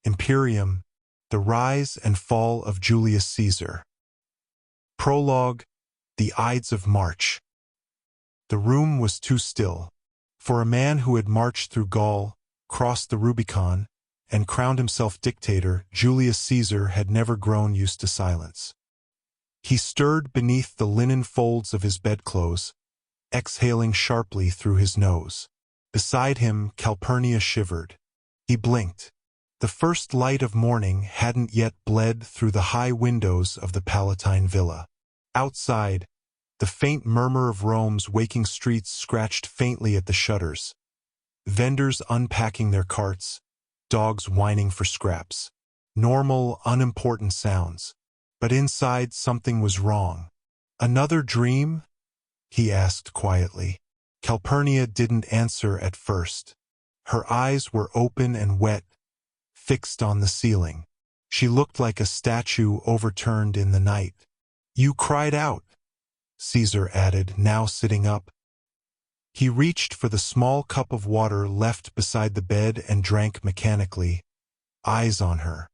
Imperium, the rise and fall of Julius Caesar. Prologue, the Ides of March. The room was too still. For a man who had marched through Gaul, crossed the Rubicon, and crowned himself dictator, Julius Caesar had never grown used to silence. He stirred beneath the linen folds of his bedclothes, exhaling sharply through his nose. Beside him, Calpurnia shivered. He blinked. The first light of morning hadn't yet bled through the high windows of the Palatine villa. Outside, the faint murmur of Rome's waking streets scratched faintly at the shutters. Vendors unpacking their carts, dogs whining for scraps. Normal, unimportant sounds. But inside something was wrong. "Another dream?" he asked quietly. Calpurnia didn't answer at first. Her eyes were open and wet, fixed on the ceiling. She looked like a statue overturned in the night. "You cried out," Caesar added, now sitting up. He reached for the small cup of water left beside the bed and drank mechanically, eyes on her.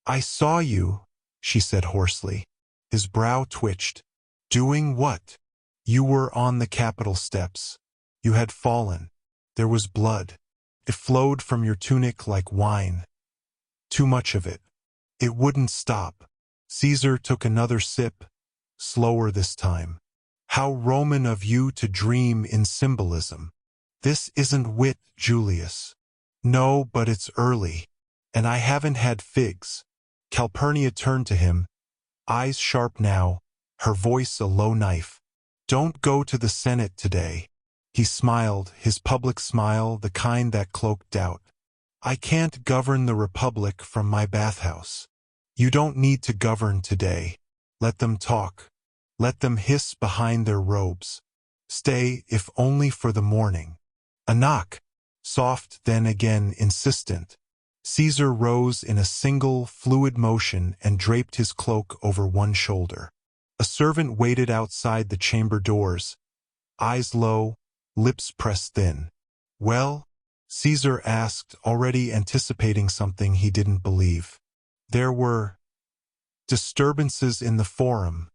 "I saw you," she said hoarsely. His brow twitched. "Doing what?" "You were on the Capitol steps. You had fallen. There was blood. It flowed from your tunic like wine. Too much of it. It wouldn't stop." Caesar took another sip, slower this time. "How Roman of you to dream in symbolism. This isn't wit, Julius." "No, but it's early. And I haven't had figs." Calpurnia turned to him, eyes sharp now, her voice a low knife. "Don't go to the Senate today." He smiled, his public smile, the kind that cloaked doubt. "I can't govern the Republic from my bathhouse." "You don't need to govern today. Let them talk. Let them hiss behind their robes. Stay, if only for the morning." A knock, soft then again insistent. Caesar rose in a single, fluid motion and draped his cloak over one shoulder. A servant waited outside the chamber doors, eyes low, lips pressed thin. "Well?" Caesar asked, already anticipating something he didn't believe. "There were disturbances in the Forum,"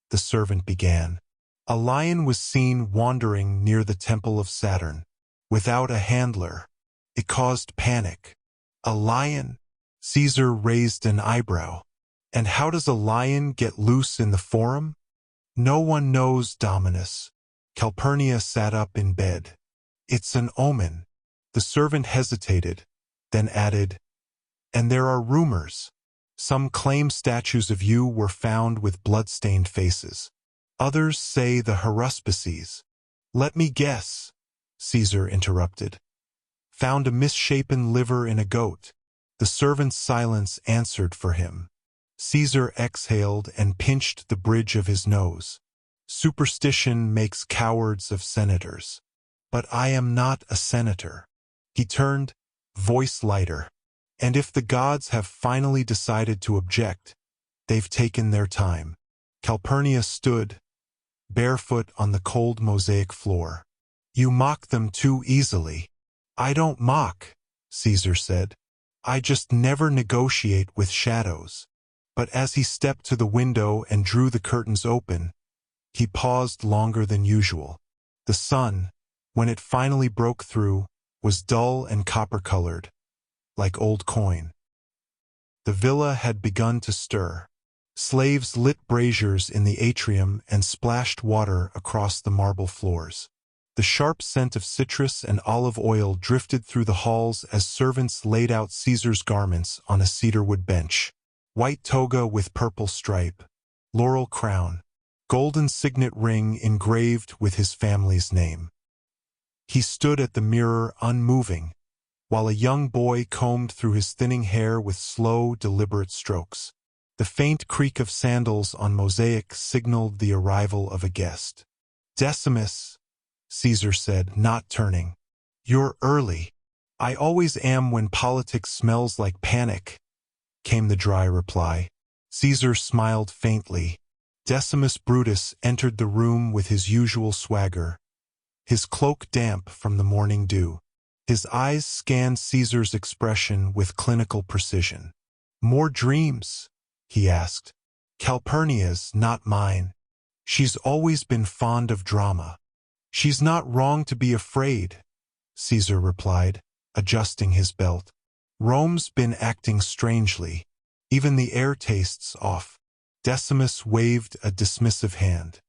the servant began. "A lion was seen wandering near the Temple of Saturn, without a handler. It caused panic." "A lion?" Caesar raised an eyebrow. "And how does a lion get loose in the Forum?" "No one knows, Dominus." Calpurnia sat up in bed. "It's an omen." The servant hesitated, then added, "And there are rumors. Some claim statues of you were found with blood-stained faces. Others say the haruspices." "Let me guess," Caesar interrupted. "Found a misshapen liver in a goat." The servant's silence answered for him. Caesar exhaled and pinched the bridge of his nose. "Superstition makes cowards of senators. But I am not a senator." He turned, voice lighter. "And if the gods have finally decided to object, they've taken their time." Calpurnia stood, barefoot on the cold mosaic floor. "You mock them too easily." "I don't mock," Caesar said. "I just never negotiate with shadows." But as he stepped to the window and drew the curtains open, he paused longer than usual. The sun, when it finally broke through, was dull and copper-colored, like old coin. The villa had begun to stir. Slaves lit braziers in the atrium and splashed water across the marble floors. The sharp scent of citrus and olive oil drifted through the halls as servants laid out Caesar's garments on a cedarwood bench. White toga with purple stripe, laurel crown, golden signet ring engraved with his family's name. He stood at the mirror unmoving, while a young boy combed through his thinning hair with slow, deliberate strokes. The faint creak of sandals on mosaic signaled the arrival of a guest. "Decimus," Caesar said, not turning. "You're early." "I always am when politics smells like panic," came the dry reply. Caesar smiled faintly. Decimus Brutus entered the room with his usual swagger, his cloak damp from the morning dew. His eyes scanned Caesar's expression with clinical precision. "More dreams?" he asked. "Calpurnia's, not mine. She's always been fond of drama." "She's not wrong to be afraid," Caesar replied, adjusting his belt. "Rome's been acting strangely. Even the air tastes off." Decimus waved a dismissive hand.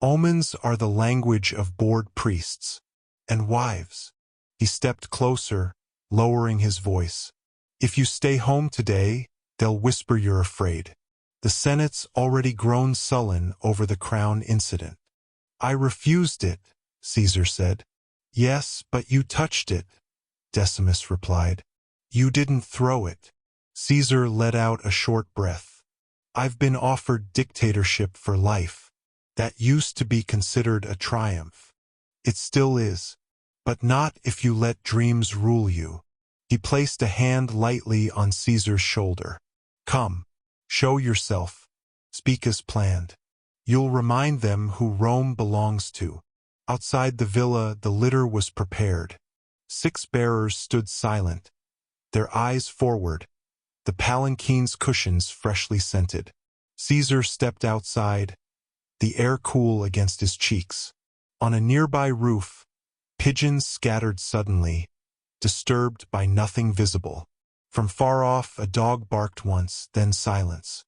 "Omens are the language of bored priests. And wives." He stepped closer, lowering his voice. "If you stay home today, they'll whisper you're afraid." The Senate's already grown sullen over the crown incident. "I refused it," Caesar said. "Yes, but you touched it," Decimus replied. "You didn't throw it." Caesar let out a short breath. "I've been offered dictatorship for life. That used to be considered a triumph. It still is. But not if you let dreams rule you." He placed a hand lightly on Caesar's shoulder. "Come, show yourself. Speak as planned. You'll remind them who Rome belongs to." Outside the villa, the litter was prepared. 6 bearers stood silent, their eyes forward, the palanquin's cushions freshly scented. Caesar stepped outside, the air cool against his cheeks. On a nearby roof, pigeons scattered suddenly, disturbed by nothing visible. From far off, a dog barked once, then silence.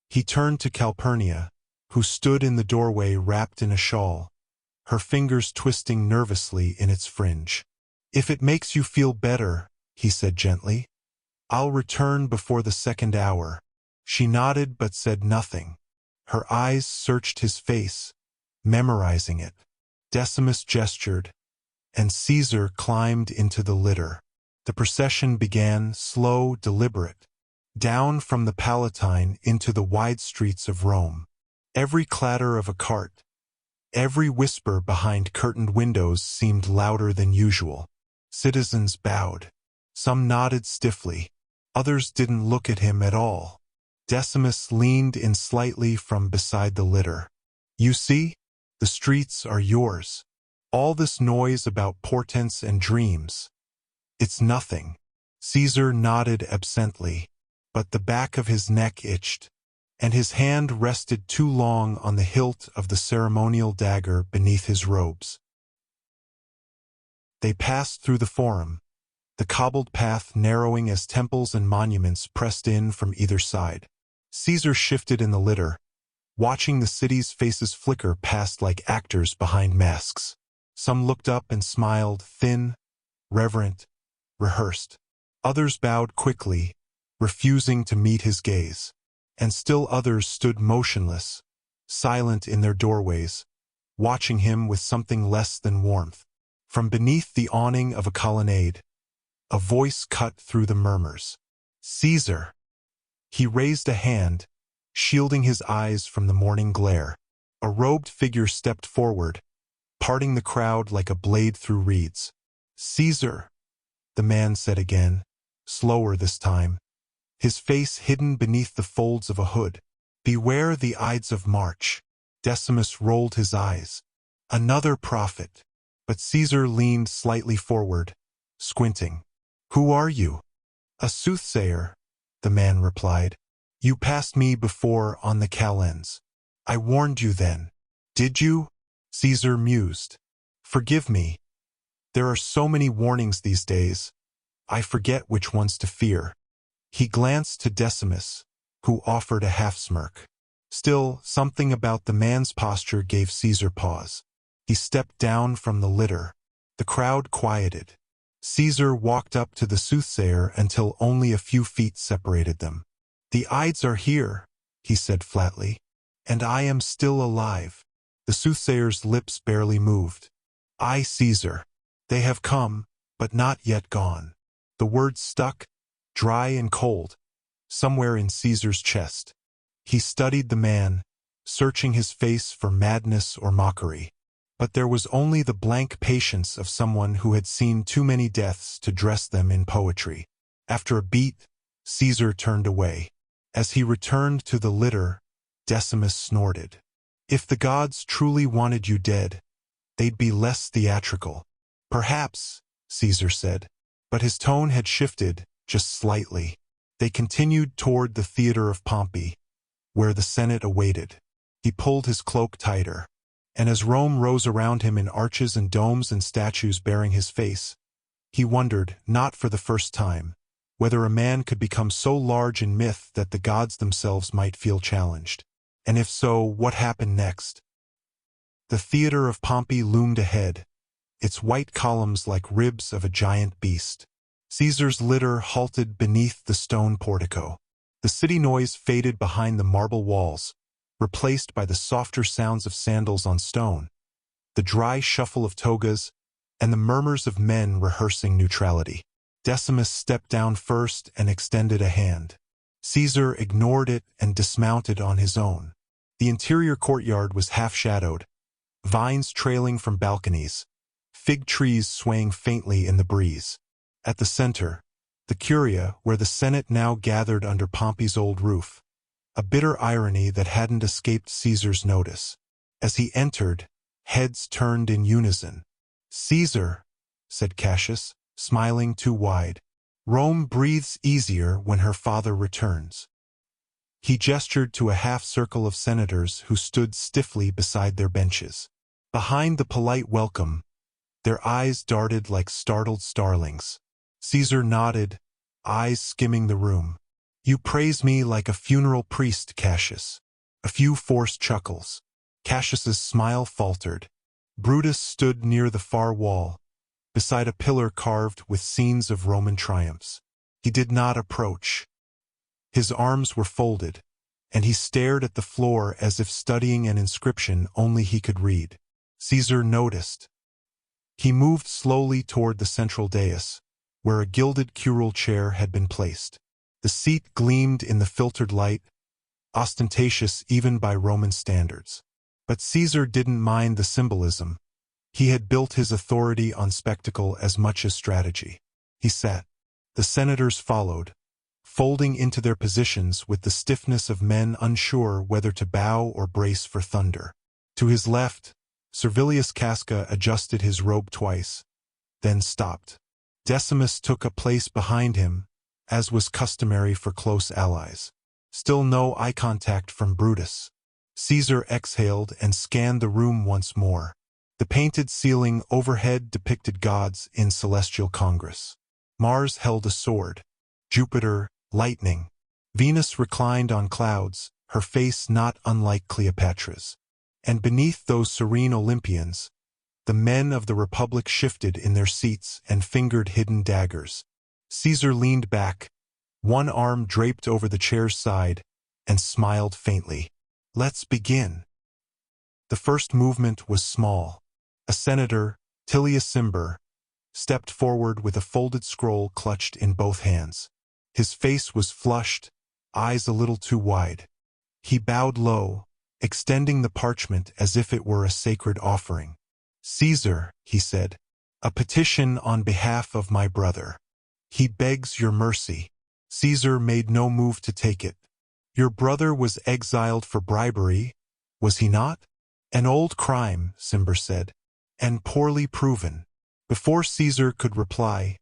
He turned to Calpurnia, who stood in the doorway wrapped in a shawl, her fingers twisting nervously in its fringe. "If it makes you feel better," he said gently, "I'll return before the 2nd hour." She nodded but said nothing. Her eyes searched his face, memorizing it. Decimus gestured, and Caesar climbed into the litter. The procession began, slow, deliberate, down from the Palatine into the wide streets of Rome. Every clatter of a cart, every whisper behind curtained windows seemed louder than usual. Citizens bowed. Some nodded stiffly. Others didn't look at him at all. Decimus leaned in slightly from beside the litter. "You see? The streets are yours. All this noise about portents and dreams. It's nothing." Caesar nodded absently, but the back of his neck itched, and his hand rested too long on the hilt of the ceremonial dagger beneath his robes. They passed through the Forum, the cobbled path narrowing as temples and monuments pressed in from either side. Caesar shifted in the litter, watching the city's faces flicker past like actors behind masks. Some looked up and smiled, thin, reverent, rehearsed. Others bowed quickly, refusing to meet his gaze. And still others stood motionless, silent in their doorways, watching him with something less than warmth. From beneath the awning of a colonnade, a voice cut through the murmurs. "Caesar!" He raised a hand, shielding his eyes from the morning glare. A robed figure stepped forward, parting the crowd like a blade through reeds. "Caesar," the man said again, slower this time, his face hidden beneath the folds of a hood. "Beware the Ides of March." Decimus rolled his eyes. "Another prophet." But Caesar leaned slightly forward, squinting. "Who are you?" "A soothsayer," the man replied. "You passed me before on the calends. I warned you then." "Did you?" Caesar mused. "Forgive me. There are so many warnings these days. I forget which ones to fear." He glanced to Decimus, who offered a half-smirk. Still, something about the man's posture gave Caesar pause. He stepped down from the litter. The crowd quieted. Caesar walked up to the soothsayer until only a few feet separated them. "The Ides are here," he said flatly, "and I am still alive." The soothsayer's lips barely moved. "I, Caesar. They have come, but not yet gone." The words stuck, dry and cold, somewhere in Caesar's chest. He studied the man, searching his face for madness or mockery. But there was only the blank patience of someone who had seen too many deaths to dress them in poetry. After a beat, Caesar turned away. As he returned to the litter, Decimus snorted. "If the gods truly wanted you dead, they'd be less theatrical." "Perhaps," Caesar said. But his tone had shifted, just slightly. They continued toward the theater of Pompey, where the Senate awaited. He pulled his cloak tighter, and as Rome rose around him in arches and domes and statues bearing his face, he wondered, not for the first time, whether a man could become so large in myth that the gods themselves might feel challenged. And if so, what happened next? The theater of Pompey loomed ahead, its white columns like ribs of a giant beast. Caesar's litter halted beneath the stone portico. The city noise faded behind the marble walls, replaced by the softer sounds of sandals on stone, the dry shuffle of togas, and the murmurs of men rehearsing neutrality. Decimus stepped down first and extended a hand. Caesar ignored it and dismounted on his own. The interior courtyard was half-shadowed, vines trailing from balconies, fig trees swaying faintly in the breeze. At the center, the Curia, where the Senate now gathered under Pompey's old roof, a bitter irony that hadn't escaped Caesar's notice. As he entered, heads turned in unison. "Caesar," said Cassius, smiling too wide. "Rome breathes easier when her father returns." He gestured to a half-circle of senators who stood stiffly beside their benches. Behind the polite welcome, their eyes darted like startled starlings. Caesar nodded, eyes skimming the room. "You praise me like a funeral priest, Cassius." A few forced chuckles. Cassius's smile faltered. Brutus stood near the far wall, beside a pillar carved with scenes of Roman triumphs. He did not approach. His arms were folded, and he stared at the floor as if studying an inscription only he could read. Caesar noticed. He moved slowly toward the central dais, where a gilded curule chair had been placed. The seat gleamed in the filtered light, ostentatious even by Roman standards. But Caesar didn't mind the symbolism. He had built his authority on spectacle as much as strategy. He sat. The senators followed, folding into their positions with the stiffness of men unsure whether to bow or brace for thunder. To his left, Servilius Casca adjusted his robe twice, then stopped. Decimus took a place behind him, as was customary for close allies. Still no eye contact from Brutus. Caesar exhaled and scanned the room once more. The painted ceiling overhead depicted gods in celestial congress. Mars held a sword, Jupiter, lightning. Venus reclined on clouds, her face not unlike Cleopatra's. And beneath those serene Olympians, the men of the Republic shifted in their seats and fingered hidden daggers. Caesar leaned back, one arm draped over the chair's side, and smiled faintly. "Let's begin." The first movement was small. A senator, Tullius Cimber, stepped forward with a folded scroll clutched in both hands. His face was flushed, eyes a little too wide. He bowed low, extending the parchment as if it were a sacred offering. "Caesar," he said, "a petition on behalf of my brother. He begs your mercy." Caesar made no move to take it. "Your brother was exiled for bribery, was he not?" "An old crime," Cimber said, "and poorly proven." Before Caesar could reply,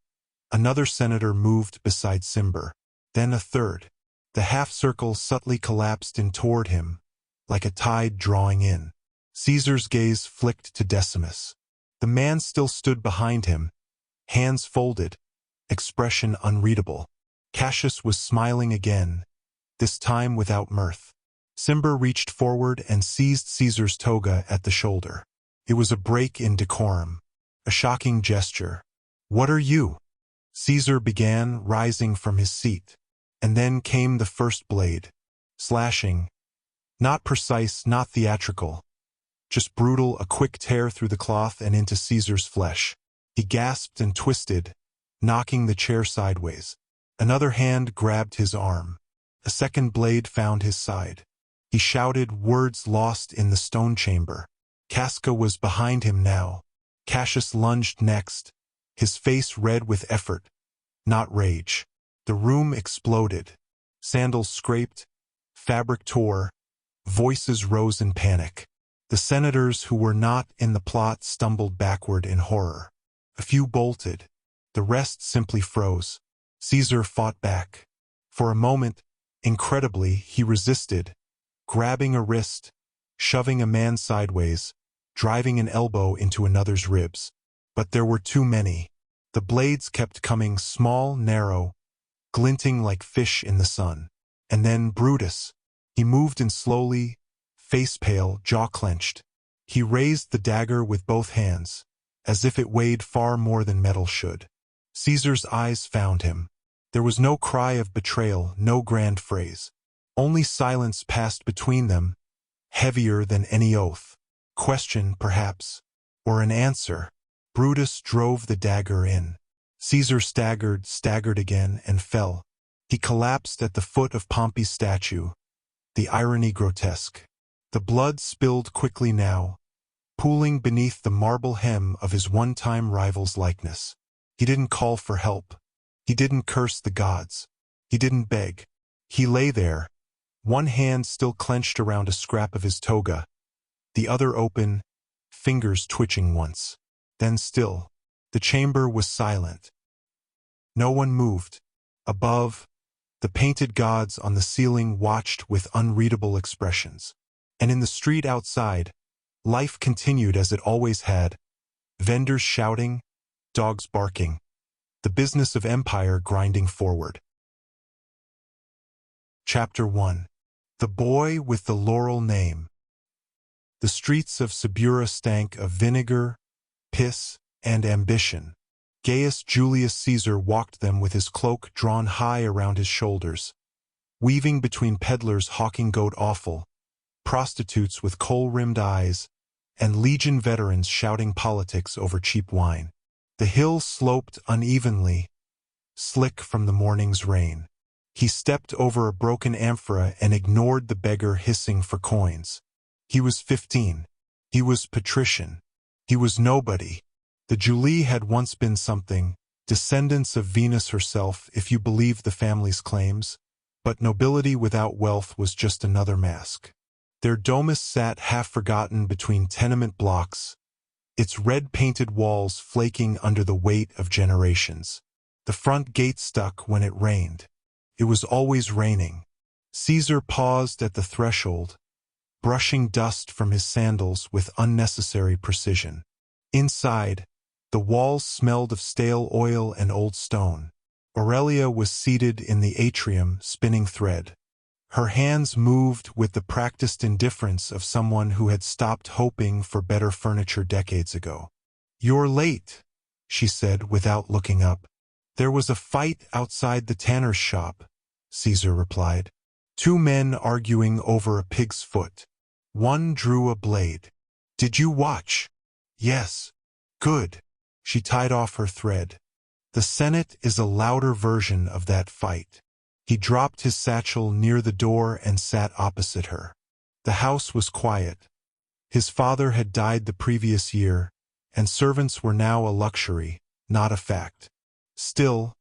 another senator moved beside Cimber, then a third. The half-circle subtly collapsed in toward him, like a tide drawing in. Caesar's gaze flicked to Decimus. The man still stood behind him, hands folded, expression unreadable. Cassius was smiling again, this time without mirth. Cimber reached forward and seized Caesar's toga at the shoulder. It was a break in decorum, a shocking gesture. "What are you?" Caesar began, rising from his seat. And then came the first blade, slashing. Not precise, not theatrical. Just brutal, a quick tear through the cloth and into Caesar's flesh. He gasped and twisted, knocking the chair sideways. Another hand grabbed his arm. A second blade found his side. He shouted, words lost in the stone chamber. Casca was behind him now. Cassius lunged next, his face red with effort, not rage. The room exploded. Sandals scraped, fabric tore, voices rose in panic. The senators who were not in the plot stumbled backward in horror. A few bolted, The rest simply froze. Caesar fought back. For a moment, incredibly, he resisted, grabbing a wrist, shoving a man sideways, driving an elbow into another's ribs. But there were too many. The blades kept coming, small, narrow, glinting like fish in the sun. And then Brutus. He moved in slowly, face pale, jaw clenched. He raised the dagger with both hands, as if it weighed far more than metal should. Caesar's eyes found him. There was no cry of betrayal, no grand phrase. Only silence passed between them, heavier than any oath. Question, perhaps, or an answer. Brutus drove the dagger in. Caesar staggered again, and fell. He collapsed at the foot of Pompey's statue, the irony grotesque. The blood spilled quickly now, pooling beneath the marble hem of his one-time rival's likeness. He didn't call for help. He didn't curse the gods. He didn't beg. He lay there, one hand still clenched around a scrap of his toga, the other open, fingers twitching once. Then still. The chamber was silent. No one moved. Above, the painted gods on the ceiling watched with unreadable expressions. And in the street outside, life continued as it always had. Vendors shouting, dogs barking. The business of empire grinding forward. Chapter 1. The Boy with the Laurel Name. The streets of Subura stank of vinegar, piss, and ambition. Gaius Julius Caesar walked them with his cloak drawn high around his shoulders, weaving between peddlers hawking goat offal, prostitutes with coal-rimmed eyes, and legion veterans shouting politics over cheap wine. The hill sloped unevenly, slick from the morning's rain. He stepped over a broken amphora and ignored the beggar hissing for coins. He was 15. He was patrician. He was nobody. The Julii had once been something, descendants of Venus herself if you believe the family's claims, but nobility without wealth was just another mask. Their domus sat half-forgotten between tenement blocks, its red-painted walls flaking under the weight of generations. The front gate stuck when it rained. It was always raining. Caesar paused at the threshold, brushing dust from his sandals with unnecessary precision. Inside, the walls smelled of stale oil and old stone. Aurelia was seated in the atrium, spinning thread. Her hands moved with the practiced indifference of someone who had stopped hoping for better furniture decades ago. "You're late," she said without looking up. "There was a fight outside the tanner's shop," Caesar replied. "Two men arguing over a pig's foot. One drew a blade. Did you watch?" "Yes." "Good." She tied off her thread. "The Senate is a louder version of that fight." He dropped his satchel near the door and sat opposite her. The house was quiet. His father had died the previous year, and servants were now a luxury, not a fact. Still,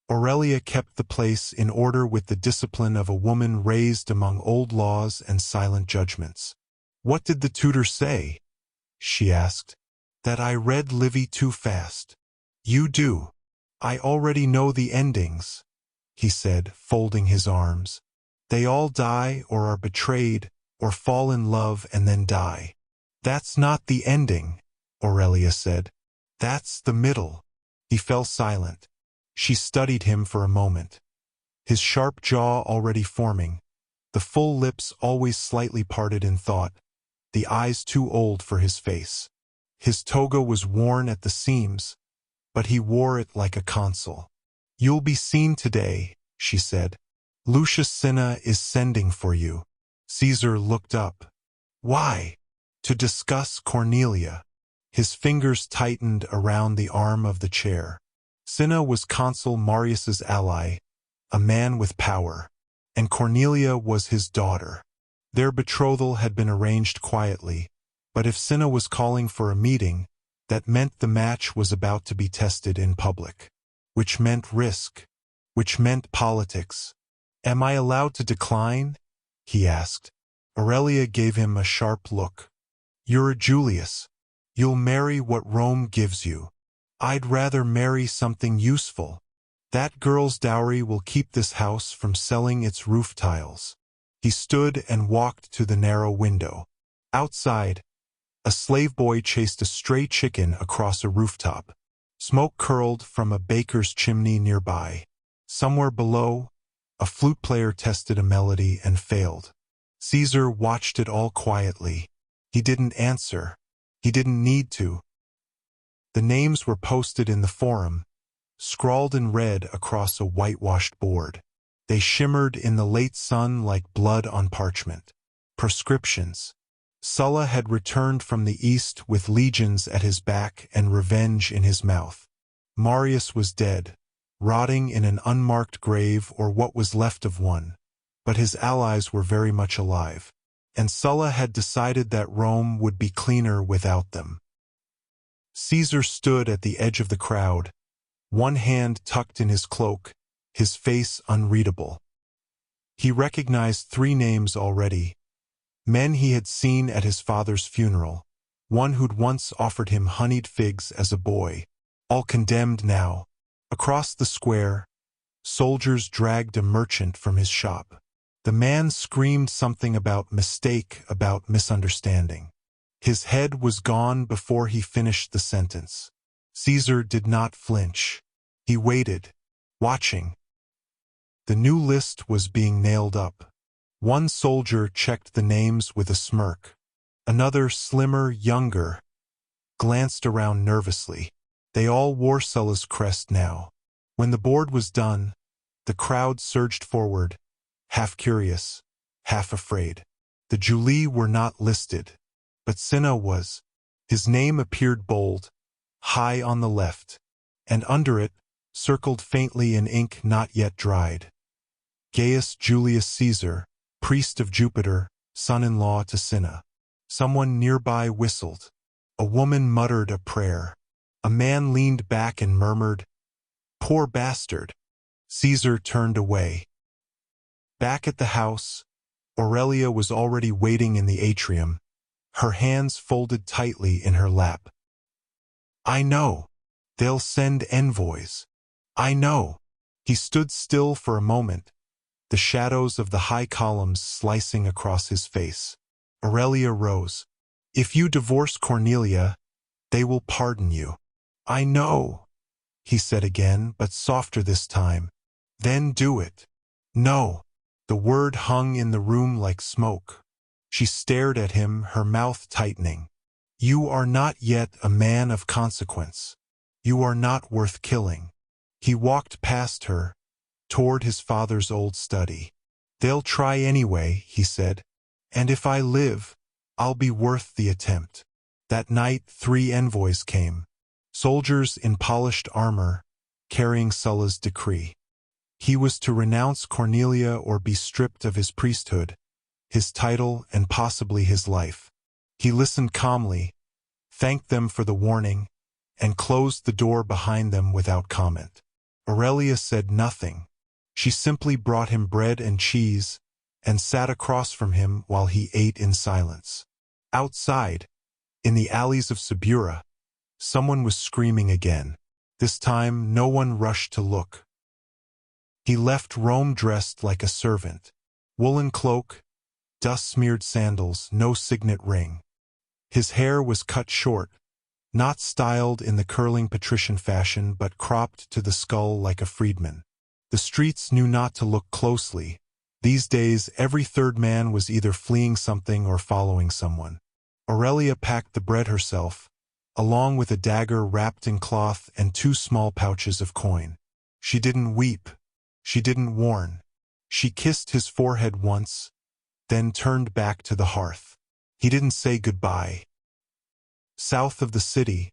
Aurelia kept the place in order with the discipline of a woman raised among old laws and silent judgments. "What did the tutor say?" she asked. "That I read Livy too fast." "You do. I already know the endings," he said, folding his arms. "They all die or are betrayed or fall in love and then die." "That's not the ending," Aurelia said. "That's the middle." He fell silent. She studied him for a moment. His sharp jaw already forming, the full lips always slightly parted in thought, the eyes too old for his face. His toga was worn at the seams, but he wore it like a consul. "You'll be seen today," she said. "Lucius Cinna is sending for you." Caesar looked up. "Why?" "To discuss Cornelia." His fingers tightened around the arm of the chair. Cinna was Consul Marius's ally, a man with power, and Cornelia was his daughter. Their betrothal had been arranged quietly, but if Cinna was calling for a meeting, that meant the match was about to be tested in public. Which meant risk. Which meant politics. "Am I allowed to decline?" he asked. Aurelia gave him a sharp look. "You're a Julius. You'll marry what Rome gives you." I'd rather marry something useful. That girl's dowry will keep this house from selling its roof tiles. He stood and walked to the narrow window. Outside, a slave boy chased a stray chicken across a rooftop. Smoke curled from a baker's chimney nearby. Somewhere below, a flute player tested a melody and failed. Caesar watched it all quietly. He didn't answer. He didn't need to. The names were posted in the forum, scrawled in red across a whitewashed board. They shimmered in the late sun like blood on parchment. Proscriptions. Sulla had returned from the east with legions at his back and revenge in his mouth. Marius was dead, rotting in an unmarked grave or what was left of one, but his allies were very much alive, and Sulla had decided that Rome would be cleaner without them. Caesar stood at the edge of the crowd, one hand tucked in his cloak, his face unreadable. He recognized 3 names already, men he had seen at his father's funeral, one who'd once offered him honeyed figs as a boy, all condemned now. Across the square, soldiers dragged a merchant from his shop. The man screamed something about mistake, about misunderstanding. His head was gone before he finished the sentence. Caesar did not flinch. He waited, watching. The new list was being nailed up. One soldier checked the names with a smirk. Another, slimmer, younger, glanced around nervously. They all wore Sulla's crest now. When the board was done, the crowd surged forward, half curious, half afraid. The Julii were not listed, but Cinna was. His name appeared bold, high on the left, and under it, circled faintly in ink not yet dried. Gaius Julius Caesar, priest of Jupiter, son-in-law to Cinna. Someone nearby whistled. A woman muttered a prayer. A man leaned back and murmured, "Poor bastard." Caesar turned away. Back at the house, Aurelia was already waiting in the atrium, her hands folded tightly in her lap. "I know. They'll send envoys. I know." He stood still for a moment, the shadows of the high columns slicing across his face. Aurelia rose. "If you divorce Cornelia, they will pardon you." "I know," he said again, but softer this time. "Then do it." "No." The word hung in the room like smoke. She stared at him, her mouth tightening. "You are not yet a man of consequence. You are not worth killing." He walked past her, toward his father's old study. "They'll try anyway," he said. "And if I live, I'll be worth the attempt." That night 3 envoys came. Soldiers in polished armor, carrying Sulla's decree. He was to renounce Cornelia or be stripped of his priesthood, his title, and possibly his life. He listened calmly, thanked them for the warning, and closed the door behind them without comment. Aurelia said nothing. She simply brought him bread and cheese and sat across from him while he ate in silence. Outside, in the alleys of Subura, someone was screaming again. This time, no one rushed to look. He left Rome dressed like a servant. Woolen cloak, dust-smeared sandals, no signet ring. His hair was cut short, not styled in the curling patrician fashion but cropped to the skull like a freedman. The streets knew not to look closely. These days, every third man was either fleeing something or following someone. Aurelia packed the bread herself, along with a dagger wrapped in cloth and 2 small pouches of coin. She didn't weep. She didn't warn. She kissed his forehead once, then turned back to the hearth. He didn't say goodbye. South of the city,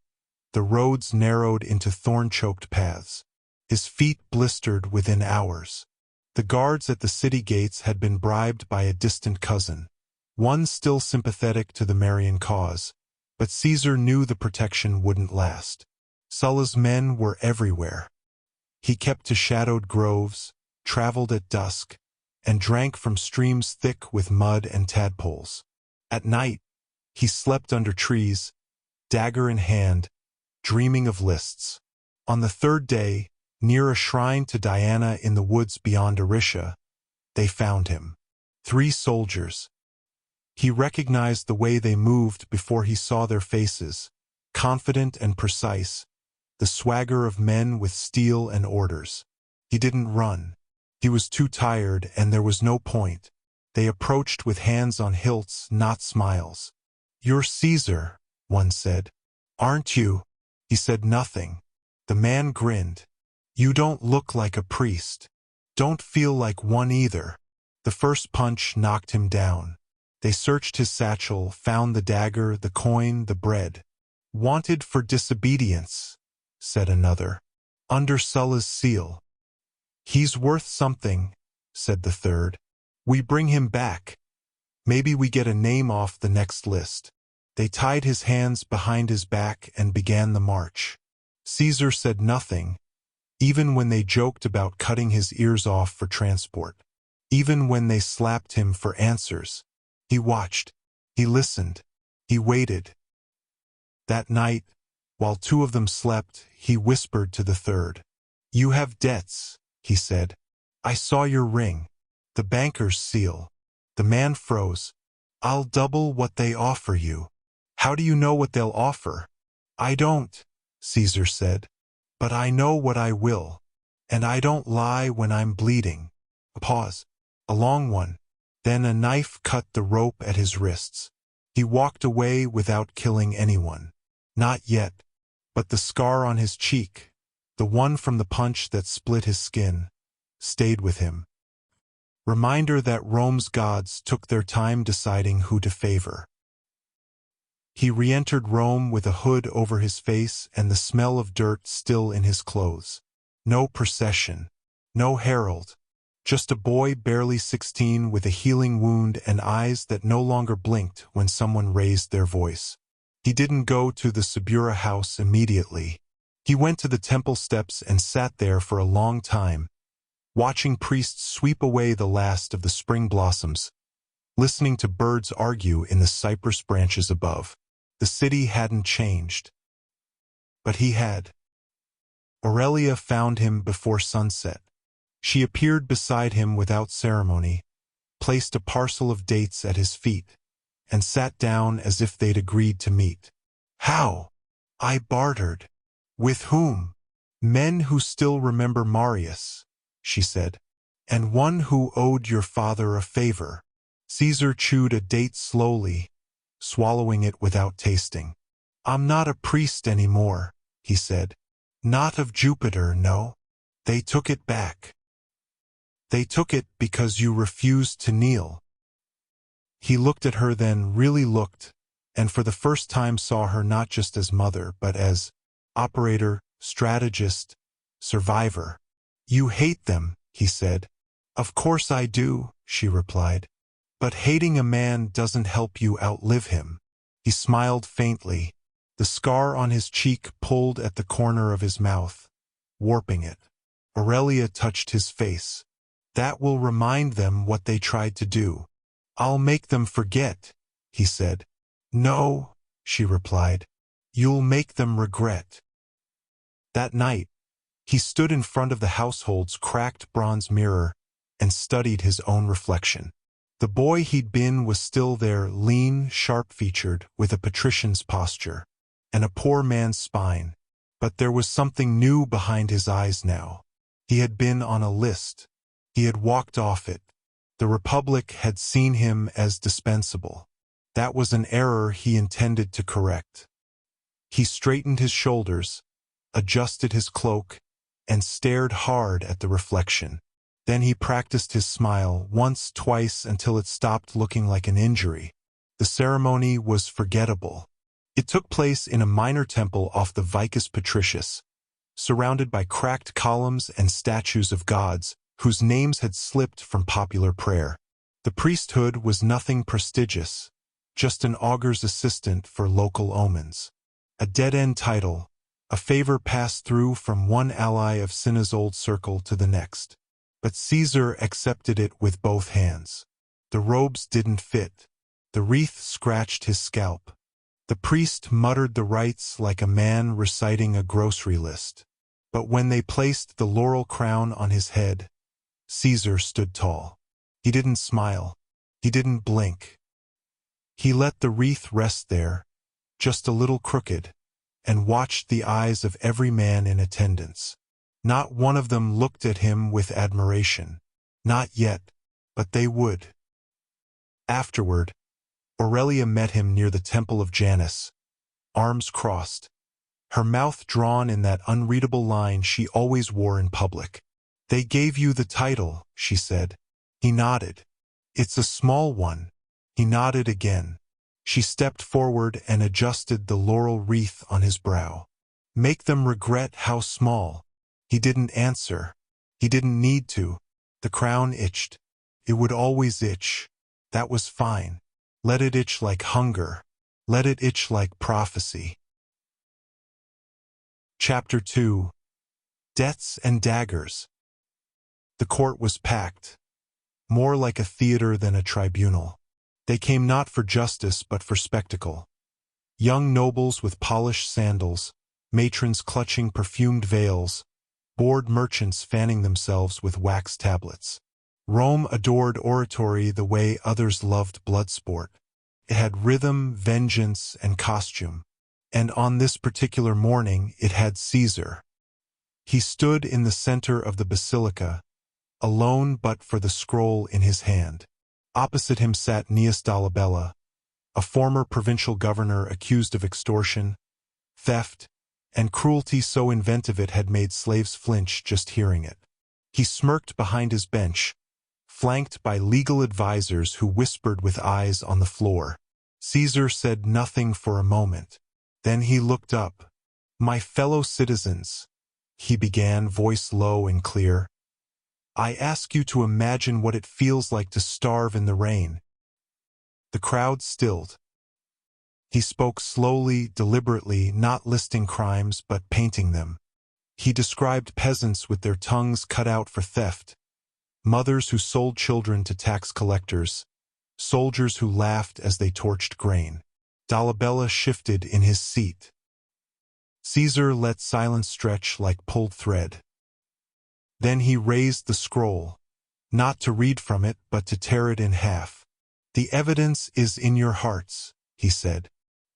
the roads narrowed into thorn-choked paths. His feet blistered within hours. The guards at the city gates had been bribed by a distant cousin, one still sympathetic to the Marian cause, but Caesar knew the protection wouldn't last. Sulla's men were everywhere. He kept to shadowed groves, traveled at dusk, and drank from streams thick with mud and tadpoles. At night, he slept under trees, dagger in hand, dreaming of lists. On the third day, near a shrine to Diana in the woods beyond Erisha, they found him. 3 soldiers. He recognized the way they moved before he saw their faces, confident and precise, the swagger of men with steel and orders. He didn't run. He was too tired, and there was no point. They approached with hands on hilts, not smiles. "You're Caesar," one said. "Aren't you?" He said nothing. The man grinned. "You don't look like a priest. Don't feel like one either." The first punch knocked him down. They searched his satchel, found the dagger, the coin, the bread. "Wanted for disobedience," said another. "Under Sulla's seal." "He's worth something," said the third. "We bring him back. Maybe we get a name off the next list." They tied his hands behind his back and began the march. Caesar said nothing, even when they joked about cutting his ears off for transport. Even when they slapped him for answers. He watched. He listened. He waited. That night, while 2 of them slept, he whispered to the third. "You have debts," he said. "I saw your ring. The banker's seal." The man froze. "I'll double what they offer you." "How do you know what they'll offer?" "I don't," Caesar said. "But I know what I will. And I don't lie when I'm bleeding." A pause. A long one. Then a knife cut the rope at his wrists. He walked away without killing anyone. Not yet. But the scar on his cheek, the one from the punch that split his skin, stayed with him. Reminder that Rome's gods took their time deciding who to favor. He re-entered Rome with a hood over his face and the smell of dirt still in his clothes. No procession. No herald. Just a boy barely 16 with a healing wound and eyes that no longer blinked when someone raised their voice. He didn't go to the Subura house immediately. He went to the temple steps and sat there for a long time, watching priests sweep away the last of the spring blossoms, listening to birds argue in the cypress branches above. The city hadn't changed. But he had. Aurelia found him before sunset. She appeared beside him without ceremony, placed a parcel of dates at his feet, and sat down as if they'd agreed to meet. "How?" "I bartered." "With whom?" "Men who still remember Marius," she said, "and one who owed your father a favor." Caesar chewed a date slowly, swallowing it without tasting. "I'm not a priest anymore," he said. "Not of Jupiter, no. They took it back. They took it because you refused to kneel." He looked at her, then really looked, and for the first time saw her not just as mother, but as operator, strategist, survivor. "You hate them," he said. "Of course I do," she replied. "But hating a man doesn't help you outlive him." He smiled faintly. The scar on his cheek pulled at the corner of his mouth, warping it. Aurelia touched his face. "That will remind them what they tried to do." "I'll make them forget," he said. "No," she replied. "You'll make them regret." That night, he stood in front of the household's cracked bronze mirror and studied his own reflection. The boy he'd been was still there, lean, sharp-featured, with a patrician's posture and a poor man's spine. But there was something new behind his eyes now. He had been on a list. He had walked off it. The Republic had seen him as dispensable. That was an error he intended to correct. He straightened his shoulders, adjusted his cloak, and stared hard at the reflection. Then he practiced his smile once, twice, until it stopped looking like an injury. The ceremony was forgettable. It took place in a minor temple off the Vicus Patricius, surrounded by cracked columns and statues of gods whose names had slipped from popular prayer. The priesthood was nothing prestigious, just an augur's assistant for local omens. A dead-end title, a favor passed through from one ally of Cinna's old circle to the next. But Caesar accepted it with both hands. The robes didn't fit. The wreath scratched his scalp. The priest muttered the rites like a man reciting a grocery list. But when they placed the laurel crown on his head, Caesar stood tall. He didn't smile. He didn't blink. He let the wreath rest there, just a little crooked, and watched the eyes of every man in attendance. Not one of them looked at him with admiration. Not yet, but they would. Afterward, Aurelia met him near the temple of Janus, arms crossed, her mouth drawn in that unreadable line she always wore in public. "They gave you the title," she said. He nodded. "It's a small one." He nodded again. She stepped forward and adjusted the laurel wreath on his brow. "Make them regret how small." He didn't answer. He didn't need to. The crown itched. It would always itch. That was fine. Let it itch like hunger. Let it itch like prophecy. Chapter 2. Deaths and Daggers. The court was packed, more like a theater than a tribunal. They came not for justice but for spectacle. Young nobles with polished sandals, matrons clutching perfumed veils, bored merchants fanning themselves with wax tablets. Rome adored oratory the way others loved blood sport. It had rhythm, vengeance, and costume. And on this particular morning it had Caesar. He stood in the center of the basilica, alone but for the scroll in his hand. Opposite him sat Gnaeus Dolabella, a former provincial governor accused of extortion, theft, and cruelty so inventive it had made slaves flinch just hearing it. He smirked behind his bench, flanked by legal advisers who whispered with eyes on the floor. Caesar said nothing for a moment. Then he looked up. "My fellow citizens," he began, voice low and clear, "I ask you to imagine what it feels like to starve in the rain." The crowd stilled. He spoke slowly, deliberately, not listing crimes but painting them. He described peasants with their tongues cut out for theft, mothers who sold children to tax collectors, soldiers who laughed as they torched grain. Dolabella shifted in his seat. Caesar let silence stretch like pulled thread. Then he raised the scroll, not to read from it but to tear it in half. "The evidence is in your hearts," he said.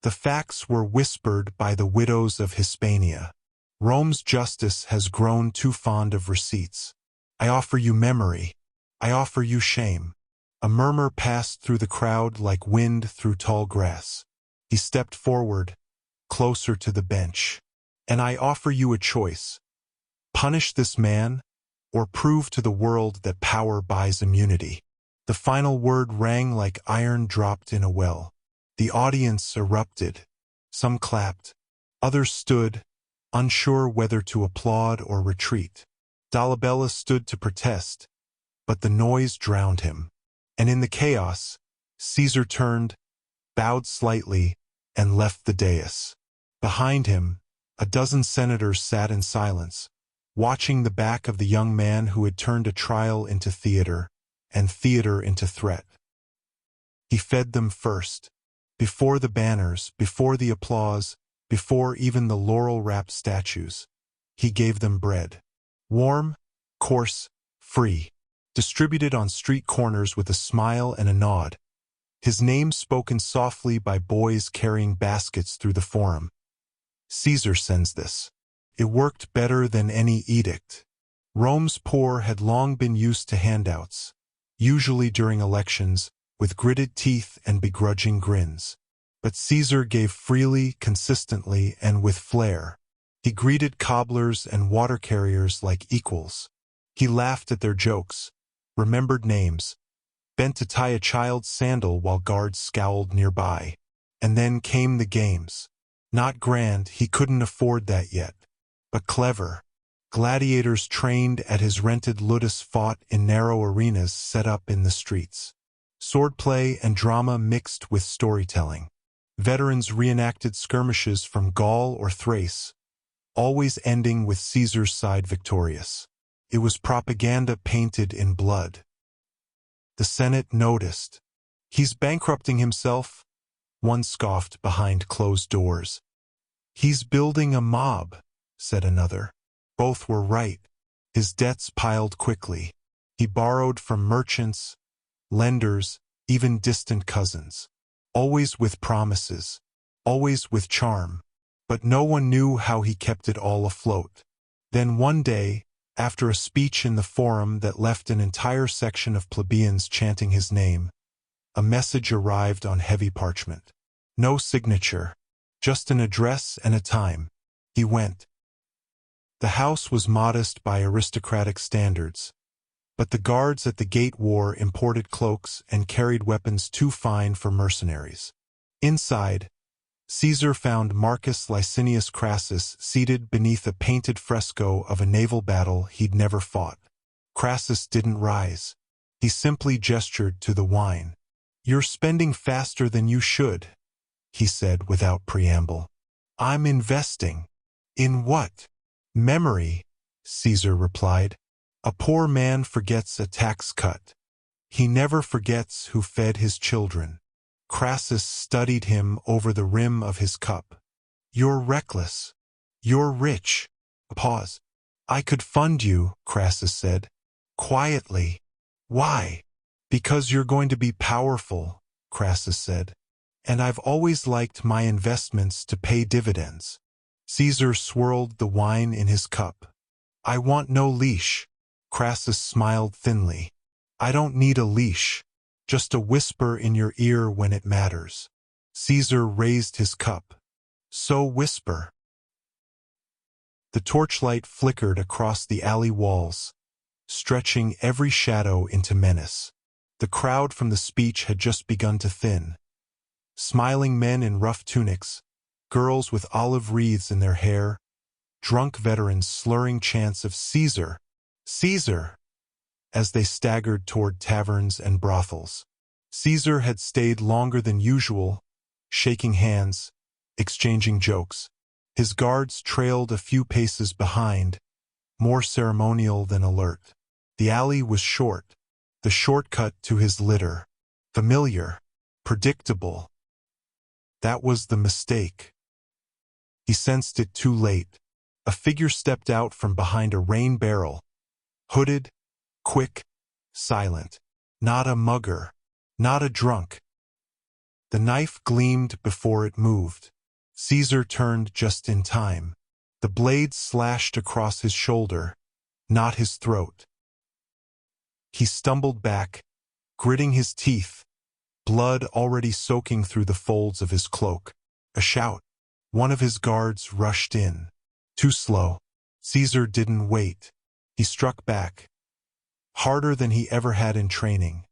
"The facts were whispered by the widows of Hispania. Rome's justice has grown too fond of receipts. I offer you memory. I offer you shame." A murmur passed through the crowd like wind through tall grass. He stepped forward, closer to the bench. "And I offer you a choice. Punish this man, or prove to the world that power buys immunity." The final word rang like iron dropped in a well. The audience erupted. Some clapped. Others stood, unsure whether to applaud or retreat. Dolabella stood to protest, but the noise drowned him. And in the chaos, Caesar turned, bowed slightly, and left the dais. Behind him, a dozen senators sat in silence, watching the back of the young man who had turned a trial into theater, and theater into threat. He fed them first. Before the banners, before the applause, before even the laurel-wrapped statues, he gave them bread. Warm, coarse, free, distributed on street corners with a smile and a nod. His name spoken softly by boys carrying baskets through the forum. "Caesar sends this." It worked better than any edict. Rome's poor had long been used to handouts, usually during elections, with gritted teeth and begrudging grins. But Caesar gave freely, consistently, and with flair. He greeted cobblers and water carriers like equals. He laughed at their jokes, remembered names, bent to tie a child's sandal while guards scowled nearby. And then came the games. Not grand, he couldn't afford that yet, but clever. Gladiators trained at his rented ludus fought in narrow arenas set up in the streets. Swordplay and drama mixed with storytelling. Veterans reenacted skirmishes from Gaul or Thrace, always ending with Caesar's side victorious. It was propaganda painted in blood. The Senate noticed. "He's bankrupting himself," one scoffed behind closed doors. "He's building a mob," said another. Both were right. His debts piled quickly. He borrowed from merchants, lenders, even distant cousins. Always with promises, always with charm. But no one knew how he kept it all afloat. Then one day, after a speech in the forum that left an entire section of plebeians chanting his name, a message arrived on heavy parchment. No signature, just an address and a time. He went. The house was modest by aristocratic standards, but the guards at the gate wore imported cloaks and carried weapons too fine for mercenaries. Inside, Caesar found Marcus Licinius Crassus seated beneath a painted fresco of a naval battle he'd never fought. Crassus didn't rise. He simply gestured to the wine. "You're spending faster than you should," he said without preamble. "I'm investing." "In what?" "Memory," Caesar replied. "A poor man forgets a tax cut. He never forgets who fed his children." Crassus studied him over the rim of his cup. "You're reckless. You're rich." A pause. "I could fund you," Crassus said. "Quietly." "Why?" "Because you're going to be powerful," Crassus said. "And I've always liked my investments to pay dividends." Caesar swirled the wine in his cup. "I want no leash." Crassus smiled thinly. "I don't need a leash. Just a whisper in your ear when it matters." Caesar raised his cup. "So whisper." The torchlight flickered across the alley walls, stretching every shadow into menace. The crowd from the speech had just begun to thin. Smiling men in rough tunics, girls with olive wreaths in their hair, drunk veterans slurring chants of "Caesar! Caesar!" as they staggered toward taverns and brothels. Caesar had stayed longer than usual, shaking hands, exchanging jokes. His guards trailed a few paces behind, more ceremonial than alert. The alley was short, the shortcut to his litter. Familiar, predictable. That was the mistake. He sensed it too late. A figure stepped out from behind a rain barrel, hooded, quick, silent. Not a mugger, not a drunk. The knife gleamed before it moved. Caesar turned just in time. The blade slashed across his shoulder, not his throat. He stumbled back, gritting his teeth, blood already soaking through the folds of his cloak. A shout. One of his guards rushed in. Too slow. Caesar didn't wait. He struck back, harder than he ever had in training,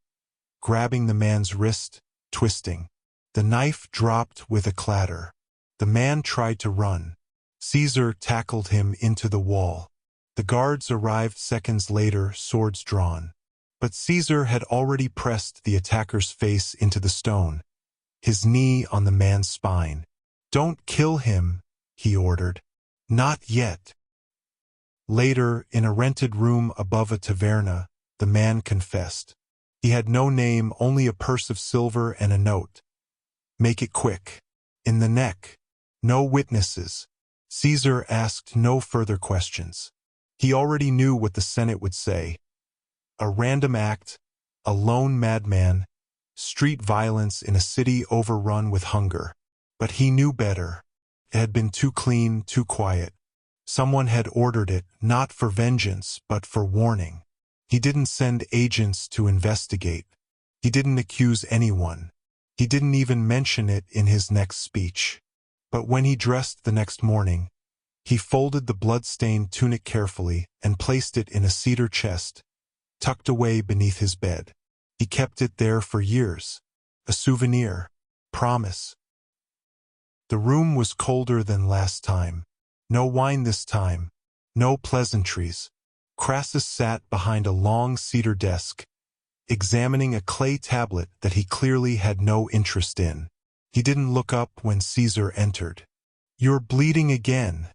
grabbing the man's wrist, twisting. The knife dropped with a clatter. The man tried to run. Caesar tackled him into the wall. The guards arrived seconds later, swords drawn. But Caesar had already pressed the attacker's face into the stone, his knee on the man's spine. "Don't kill him," he ordered. "Not yet." Later, in a rented room above a taverna, the man confessed. He had no name, only a purse of silver and a note. "Make it quick." In the neck. No witnesses. Caesar asked no further questions. He already knew what the Senate would say. A random act, a lone madman, street violence in a city overrun with hunger. But he knew better. It had been too clean, too quiet. Someone had ordered it, not for vengeance, but for warning. He didn't send agents to investigate. He didn't accuse anyone. He didn't even mention it in his next speech. But when he dressed the next morning, he folded the blood-stained tunic carefully and placed it in a cedar chest, tucked away beneath his bed. He kept it there for years. A souvenir. Promise. The room was colder than last time. No wine this time. No pleasantries. Crassus sat behind a long cedar desk, examining a clay tablet that he clearly had no interest in. He didn't look up when Caesar entered. "You're bleeding again,"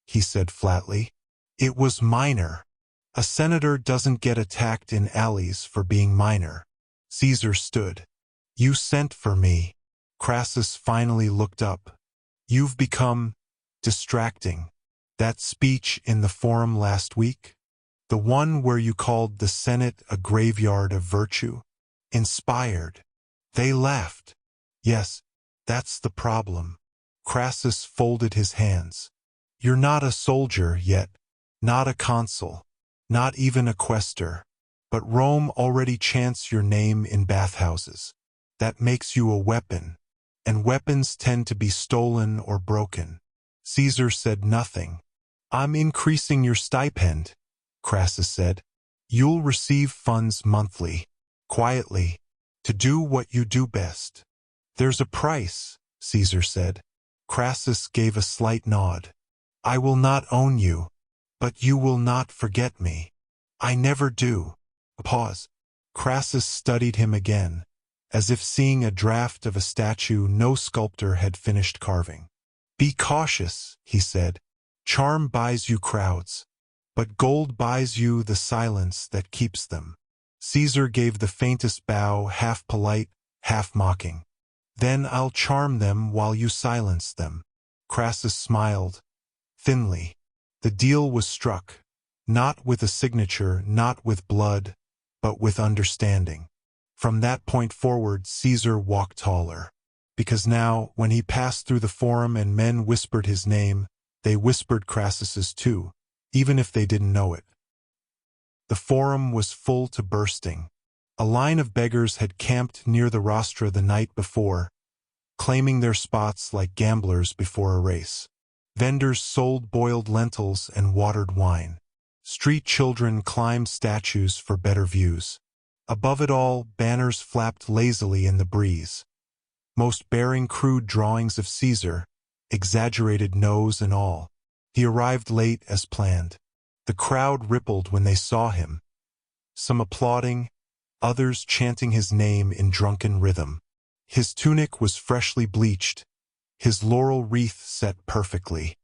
he said flatly. "It was minor. A senator doesn't get attacked in alleys for being minor." Caesar stood. "You sent for me." Crassus finally looked up. You've become distracting. That speech in the forum last week? The one where you called the Senate a graveyard of virtue? Inspired. They laughed. Yes, that's the problem. Crassus folded his hands. You're not a soldier yet, not a consul, not even a quaestor. But Rome already chants your name in bathhouses. That makes you a weapon, and weapons tend to be stolen or broken. Caesar said nothing. I'm increasing your stipend, Crassus said. You'll receive funds monthly, quietly, to do what you do best. There's a price, Caesar said. Crassus gave a slight nod. I will not own you, but you will not forget me. I never do. A pause. Crassus studied him again, as if seeing a draft of a statue no sculptor had finished carving. Be cautious, he said. Charm buys you crowds, but gold buys you the silence that keeps them. Caesar gave the faintest bow, half polite, half mocking. Then I'll charm them while you silence them. Crassus smiled, thinly. The deal was struck, not with a signature, not with blood, but with understanding. From that point forward, Caesar walked taller. Because now, when he passed through the forum and men whispered his name, they whispered Crassus's too, even if they didn't know it. The forum was full to bursting. A line of beggars had camped near the rostra the night before, claiming their spots like gamblers before a race. Vendors sold boiled lentils and watered wine. Street children climbed statues for better views. Above it all, banners flapped lazily in the breeze, most bearing crude drawings of Caesar, exaggerated nose and all. He arrived late as planned. The crowd rippled when they saw him, some applauding, others chanting his name in drunken rhythm. His tunic was freshly bleached, his laurel wreath set perfectly.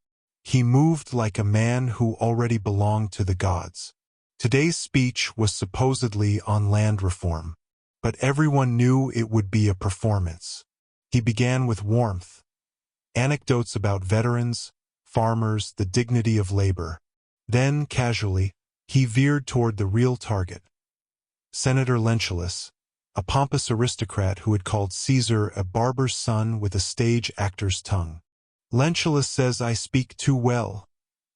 He moved like a man who already belonged to the gods. Today's speech was supposedly on land reform, but everyone knew it would be a performance. He began with warmth, anecdotes about veterans, farmers, the dignity of labor. Then, casually, he veered toward the real target. Senator Lentulus, a pompous aristocrat who had called Caesar a barber's son with a stage actor's tongue. Lentulus says I speak too well,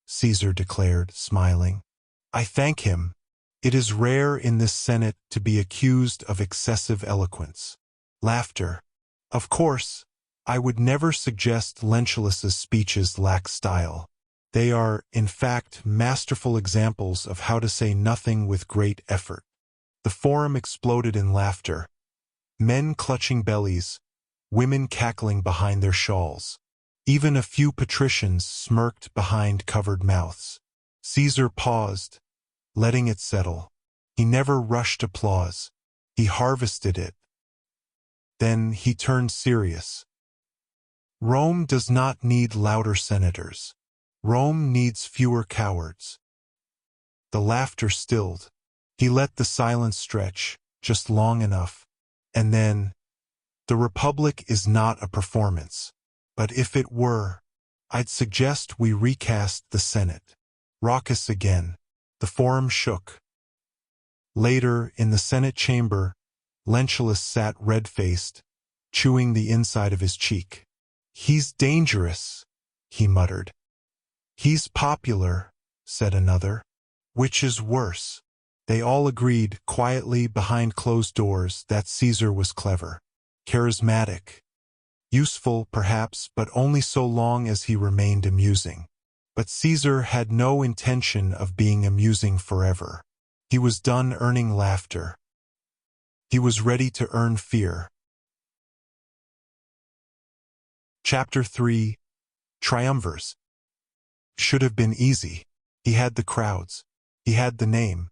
Caesar declared, smiling. I thank him. It is rare in this Senate to be accused of excessive eloquence. Laughter. Of course, I would never suggest Lentulus's speeches lack style. They are, in fact, masterful examples of how to say nothing with great effort. The forum exploded in laughter. Men clutching bellies, women cackling behind their shawls. Even a few patricians smirked behind covered mouths. Caesar paused, letting it settle. He never rushed applause. He harvested it. Then he turned serious. Rome does not need louder senators. Rome needs fewer cowards. The laughter stilled. He let the silence stretch, just long enough. And then, the Republic is not a performance. But if it were, I'd suggest we recast the Senate. Raucous again. The forum shook. Later, in the Senate chamber, Lentulus sat red-faced, chewing the inside of his cheek. He's dangerous, he muttered. He's popular, said another. Which is worse? They all agreed, quietly behind closed doors, that Caesar was clever, charismatic, useful perhaps, but only so long as he remained amusing. But Caesar had no intention of being amusing forever. He was done earning laughter. He was ready to earn fear. Chapter 3. Triumvirs. Should have been easy. He had the crowds. He had the name.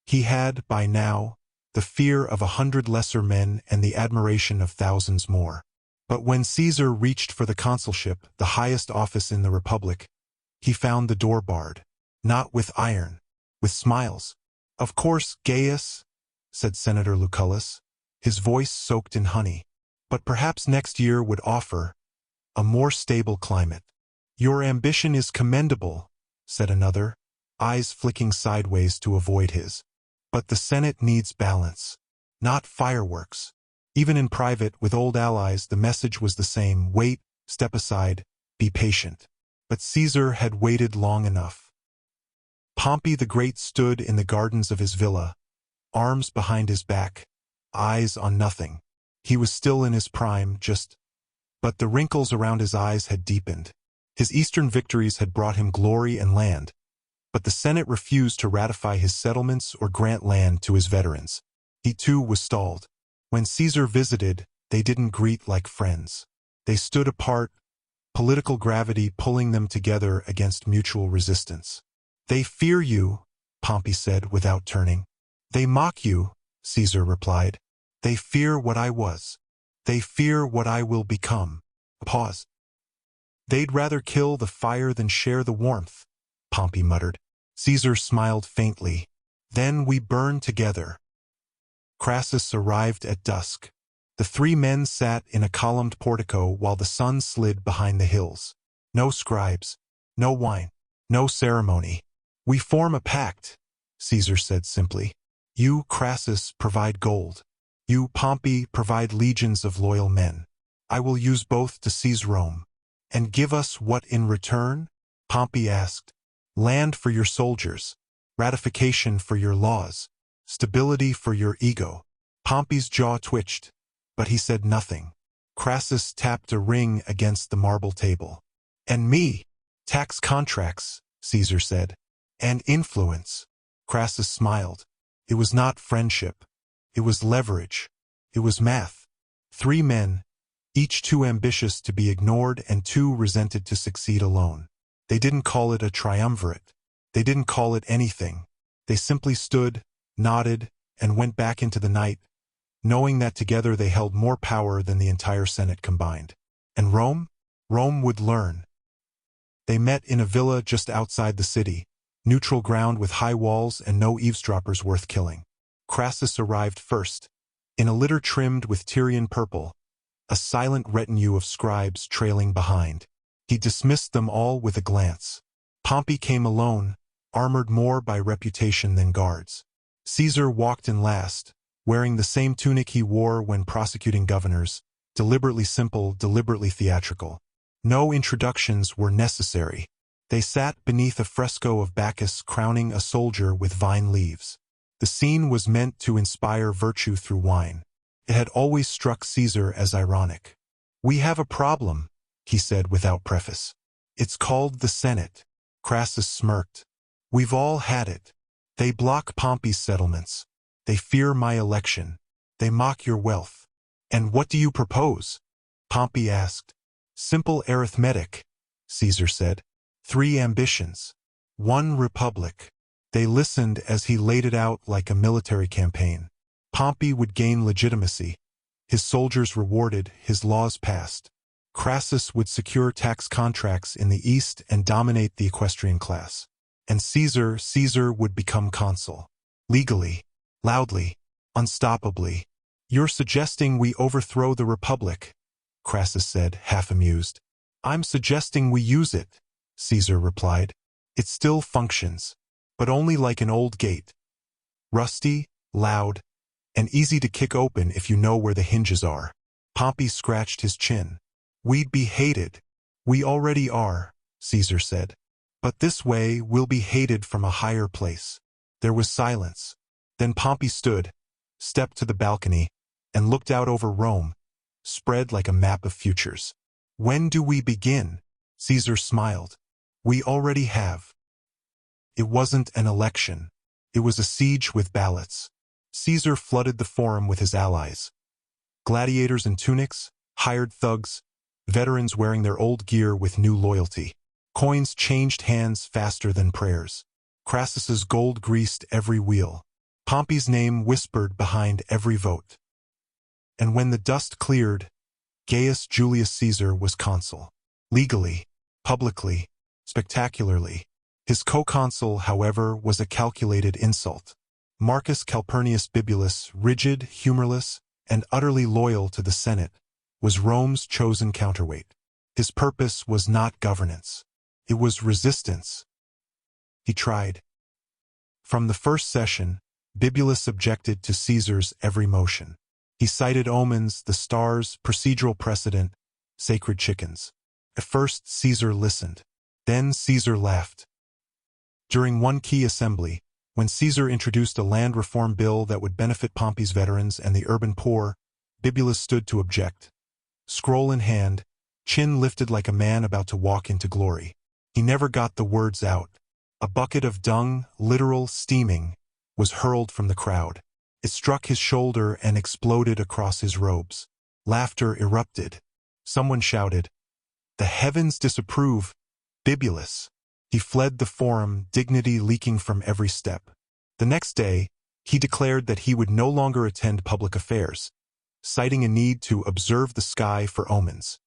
He had, by now, the fear of 100 lesser men and the admiration of thousands more. But when Caesar reached for the consulship, the highest office in the Republic, he found the door barred. Not with iron, with smiles. Of course, Gaius, said Senator Lucullus, his voice soaked in honey. But perhaps next year would offer a more stable climate. Your ambition is commendable, said another, eyes flicking sideways to avoid his. But the Senate needs balance, not fireworks. Even in private, with old allies, the message was the same: wait, step aside, be patient. But Caesar had waited long enough. Pompey the Great stood in the gardens of his villa, arms behind his back, eyes on nothing. He was still in his prime, but the wrinkles around his eyes had deepened. His eastern victories had brought him glory and land, but the Senate refused to ratify his settlements or grant land to his veterans. He too was stalled. When Caesar visited, they didn't greet like friends. They stood apart, political gravity pulling them together against mutual resistance. They fear you, Pompey said without turning. They mock you, Caesar replied. They fear what I was. They fear what I will become. Pause. They'd rather kill the fire than share the warmth, Pompey muttered. Caesar smiled faintly. Then we burn together. Crassus arrived at dusk. The three men sat in a columned portico while the sun slid behind the hills. No scribes, no wine, no ceremony. We form a pact, Caesar said simply. You, Crassus, provide gold. You, Pompey, provide legions of loyal men. I will use both to seize Rome. And give us what in return? Pompey asked. Land for your soldiers, ratification for your laws, stability for your ego. Pompey's jaw twitched, but he said nothing. Crassus tapped a ring against the marble table. And me? Tax contracts, Caesar said. And influence. Crassus smiled. It was not friendship. It was leverage. It was math. Three men, each too ambitious to be ignored and too resented to succeed alone. They didn't call it a triumvirate. They didn't call it anything. They simply stood, nodded, and went back into the night, knowing that together they held more power than the entire Senate combined. And Rome? Rome would learn. They met in a villa just outside the city, neutral ground with high walls and no eavesdroppers worth killing. Crassus arrived first, in a litter trimmed with Tyrian purple, a silent retinue of scribes trailing behind. He dismissed them all with a glance. Pompey came alone, armored more by reputation than guards. Caesar walked in last, wearing the same tunic he wore when prosecuting governors, deliberately simple, deliberately theatrical. No introductions were necessary. They sat beneath a fresco of Bacchus crowning a soldier with vine leaves. The scene was meant to inspire virtue through wine. It had always struck Caesar as ironic. We have a problem, he said without preface. It's called the Senate. Crassus smirked. We've all had it. They block Pompey's settlements. They fear my election. They mock your wealth. And what do you propose? Pompey asked. Simple arithmetic, Caesar said. 3 ambitions. 1 republic. They listened as he laid it out like a military campaign. Pompey would gain legitimacy. His soldiers rewarded, his laws passed. Crassus would secure tax contracts in the east and dominate the equestrian class. And Caesar would become consul. Legally, loudly, unstoppably. You're suggesting we overthrow the republic, Crassus said, half amused. I'm suggesting we use it, Caesar replied. It still functions, but only like an old gate. Rusty, loud, and easy to kick open if you know where the hinges are. Pompey scratched his chin. We'd be hated. We already are, Caesar said. But this way we'll be hated from a higher place. There was silence. Then Pompey stood, stepped to the balcony, and looked out over Rome, spread like a map of futures. When do we begin? Caesar smiled. We already have. It wasn't an election. It was a siege with ballots. Caesar flooded the forum with his allies. Gladiators in tunics, hired thugs, veterans wearing their old gear with new loyalty. Coins changed hands faster than prayers. Crassus's gold greased every wheel. Pompey's name whispered behind every vote. And when the dust cleared, Gaius Julius Caesar was consul. Legally, publicly, spectacularly. His co-consul, however, was a calculated insult. Marcus Calpurnius Bibulus, rigid, humorless, and utterly loyal to the Senate, was Rome's chosen counterweight. His purpose was not governance. It was resistance. He tried. From the first session, Bibulus objected to Caesar's every motion. He cited omens, the stars, procedural precedent, sacred chickens. At first, Caesar listened. Then Caesar laughed. During one key assembly, when Caesar introduced a land reform bill that would benefit Pompey's veterans and the urban poor, Bibulus stood to object. Scroll in hand, chin lifted like a man about to walk into glory. He never got the words out. A bucket of dung, literal steaming, was hurled from the crowd. It struck his shoulder and exploded across his robes. Laughter erupted. Someone shouted, "The heavens disapprove, Bibulus." He fled the forum, dignity leaking from every step. The next day, he declared that he would no longer attend public affairs, citing a need to observe the sky for omens.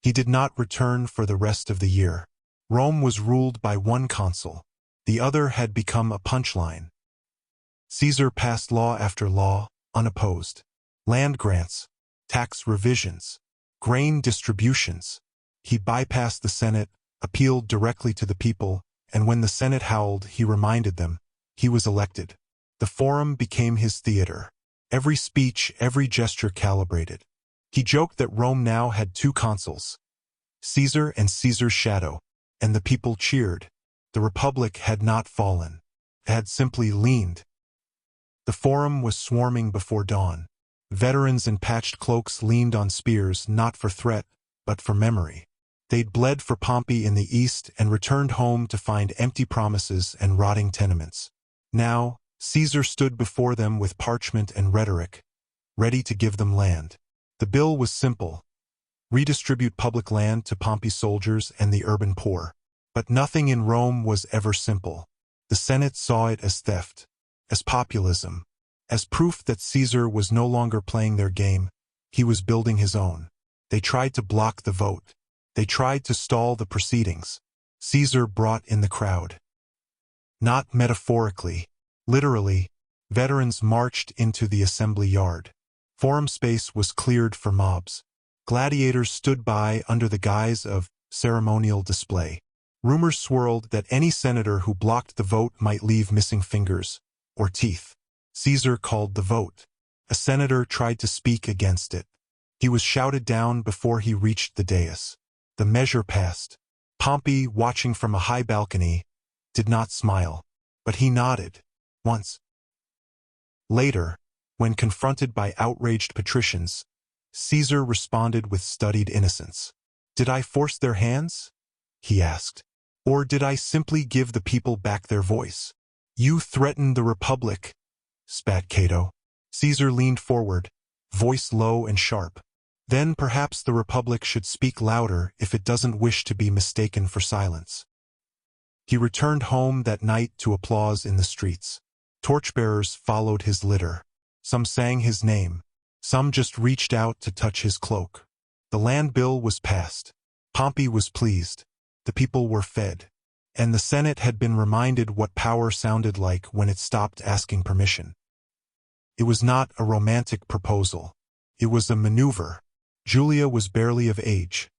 He did not return for the rest of the year. Rome was ruled by one consul. The other had become a punchline. Caesar passed law after law, unopposed. Land grants, tax revisions, grain distributions. He bypassed the Senate, appealed directly to the people, and when the Senate howled, he reminded them, he was elected. The forum became his theater. Every speech, every gesture calibrated. He joked that Rome now had two consuls, Caesar and Caesar's shadow, and the people cheered. The Republic had not fallen. It had simply leaned. The forum was swarming before dawn. Veterans in patched cloaks leaned on spears not for threat, but for memory. They'd bled for Pompey in the east and returned home to find empty promises and rotting tenements. Now, Caesar stood before them with parchment and rhetoric, ready to give them land. The bill was simple: redistribute public land to Pompey's soldiers and the urban poor. But nothing in Rome was ever simple. The Senate saw it as theft, as populism, as proof that Caesar was no longer playing their game, he was building his own. They tried to block the vote. They tried to stall the proceedings. Caesar brought in the crowd. Not metaphorically, literally, veterans marched into the assembly yard. Forum space was cleared for mobs. Gladiators stood by under the guise of ceremonial display. Rumors swirled that any senator who blocked the vote might leave missing fingers or teeth. Caesar called the vote. A senator tried to speak against it. He was shouted down before he reached the dais. The measure passed. Pompey, watching from a high balcony, did not smile, but he nodded, once. Later, when confronted by outraged patricians, Caesar responded with studied innocence. "Did I force their hands?" he asked. "Or did I simply give the people back their voice?" "You threatened the Republic," spat Cato. Caesar leaned forward, voice low and sharp. "Then perhaps the Republic should speak louder if it doesn't wish to be mistaken for silence." He returned home that night to applause in the streets. Torchbearers followed his litter. Some sang his name. Some just reached out to touch his cloak. The land bill was passed. Pompey was pleased. The people were fed. And the Senate had been reminded what power sounded like when it stopped asking permission. It was not a romantic proposal. It was a maneuver. Julia was barely of age.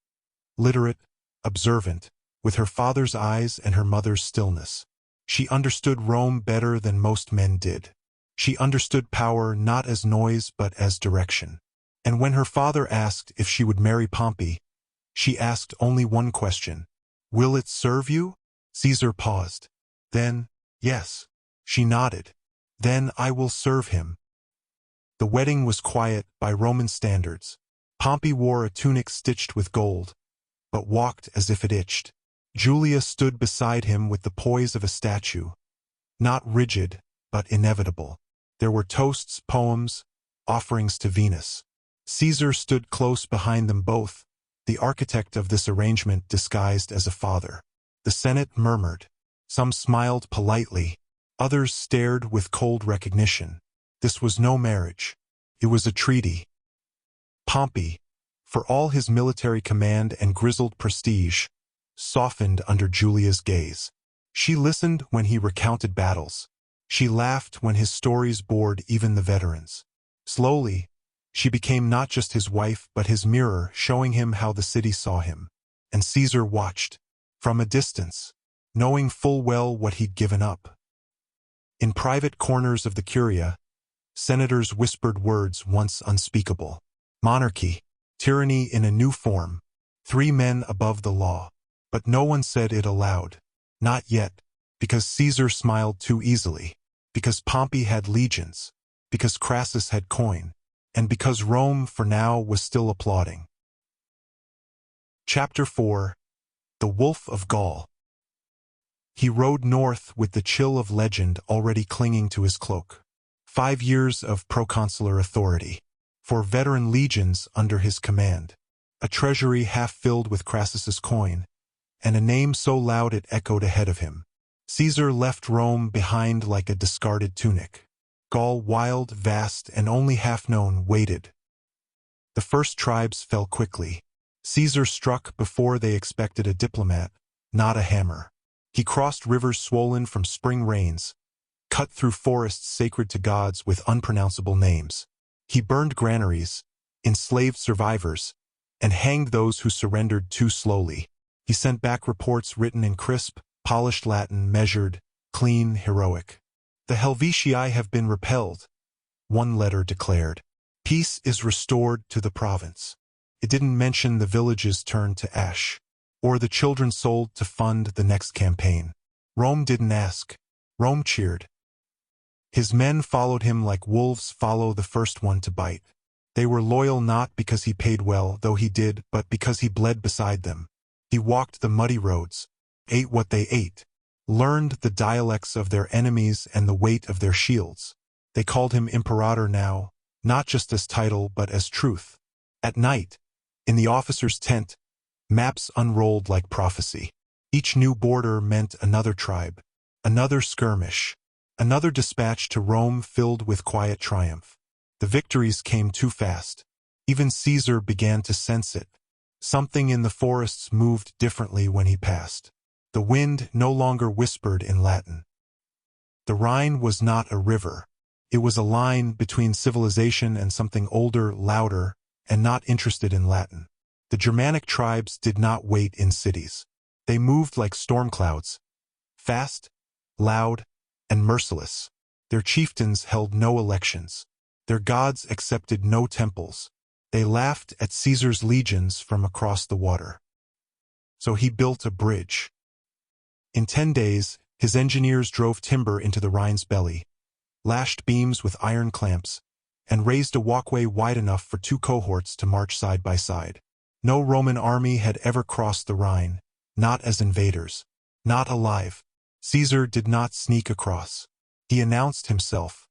Literate, observant, with her father's eyes and her mother's stillness. She understood Rome better than most men did. She understood power not as noise but as direction. And when her father asked if she would marry Pompey, she asked only one question: "Will it serve you?" Caesar paused. Then, "Yes." She nodded. "Then I will serve him." The wedding was quiet by Roman standards. Pompey wore a tunic stitched with gold, but walked as if it itched. Julia stood beside him with the poise of a statue, not rigid, but inevitable. There were toasts, poems, offerings to Venus. Caesar stood close behind them both, the architect of this arrangement disguised as a father. The Senate murmured. Some smiled politely. Others stared with cold recognition. This was no marriage. It was a treaty. Pompey, for all his military command and grizzled prestige, softened under Julia's gaze. She listened when he recounted battles. She laughed when his stories bored even the veterans. Slowly, She became not just his wife but his mirror, showing him how the city saw him. And Caesar watched, from a distance, knowing full well what he'd given up. In private corners of the Curia, senators whispered words once unspeakable. Monarchy, tyranny in a new form, 3 men above the law. But no one said it aloud. Not yet, because Caesar smiled too easily, because Pompey had legions, because Crassus had coin, and because Rome for now was still applauding. Chapter 4. The Wolf of Gaul. He rode north with the chill of legend already clinging to his cloak. 5 years of proconsular authority, 4 veteran legions under his command, a treasury half filled with Crassus's coin, and a name so loud it echoed ahead of him. Caesar left Rome behind like a discarded tunic. Gaul, wild, vast, and only half known, waited. The first tribes fell quickly. Caesar struck before they expected a diplomat, not a hammer. He crossed rivers swollen from spring rains, cut through forests sacred to gods with unpronounceable names. He burned granaries, enslaved survivors, and hanged those who surrendered too slowly. He sent back reports written in crisp, polished Latin, measured, clean, heroic. The Helvetii have been repelled, one letter declared. Peace is restored to the province. It didn't mention the villages turned to ash, or the children sold to fund the next campaign. Rome didn't ask. Rome cheered. His men followed him like wolves follow the first one to bite. They were loyal not because he paid well, though he did, but because he bled beside them. He walked the muddy roads, ate what they ate, learned the dialects of their enemies and the weight of their shields. They called him Imperator now, not just as title but as truth. At night, in the officer's tent, maps unrolled like prophecy. Each new border meant another tribe, another skirmish, another dispatch to Rome filled with quiet triumph. The victories came too fast. Even Caesar began to sense it. Something in the forests moved differently when he passed. The wind no longer whispered in Latin. The Rhine was not a river. It was a line between civilization and something older, louder, and not interested in Latin. The Germanic tribes did not wait in cities. They moved like storm clouds, fast, loud, and merciless. Their chieftains held no elections. Their gods accepted no temples. They laughed at Caesar's legions from across the water. So he built a bridge. In 10 days, his engineers drove timber into the Rhine's belly, lashed beams with iron clamps, and raised a walkway wide enough for 2 cohorts to march side by side. No Roman army had ever crossed the Rhine, not as invaders, not alive. Caesar did not sneak across. He announced himself.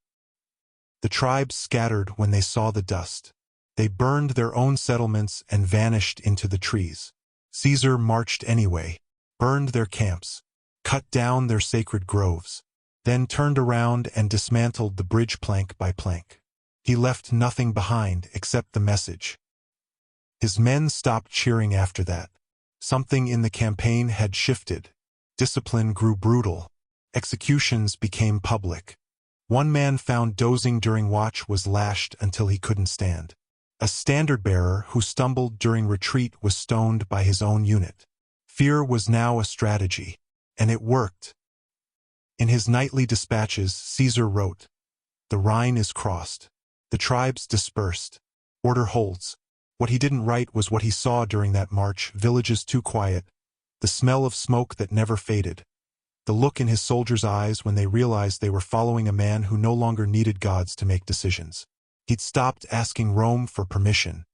The tribes scattered when they saw the dust. They burned their own settlements and vanished into the trees. Caesar marched anyway, burned their camps, cut down their sacred groves, then turned around and dismantled the bridge plank by plank. He left nothing behind except the message. His men stopped cheering after that. Something in the campaign had shifted. Discipline grew brutal. Executions became public. One man found dozing during watch was lashed until he couldn't stand. A standard-bearer who stumbled during retreat was stoned by his own unit. Fear was now a strategy, and it worked. In his nightly dispatches, Caesar wrote, "The Rhine is crossed. The tribes dispersed. Order holds." What he didn't write was what he saw during that march: villages too quiet, the smell of smoke that never faded, the look in his soldiers' eyes when they realized they were following a man who no longer needed gods to make decisions. He'd stopped asking Rome for permission,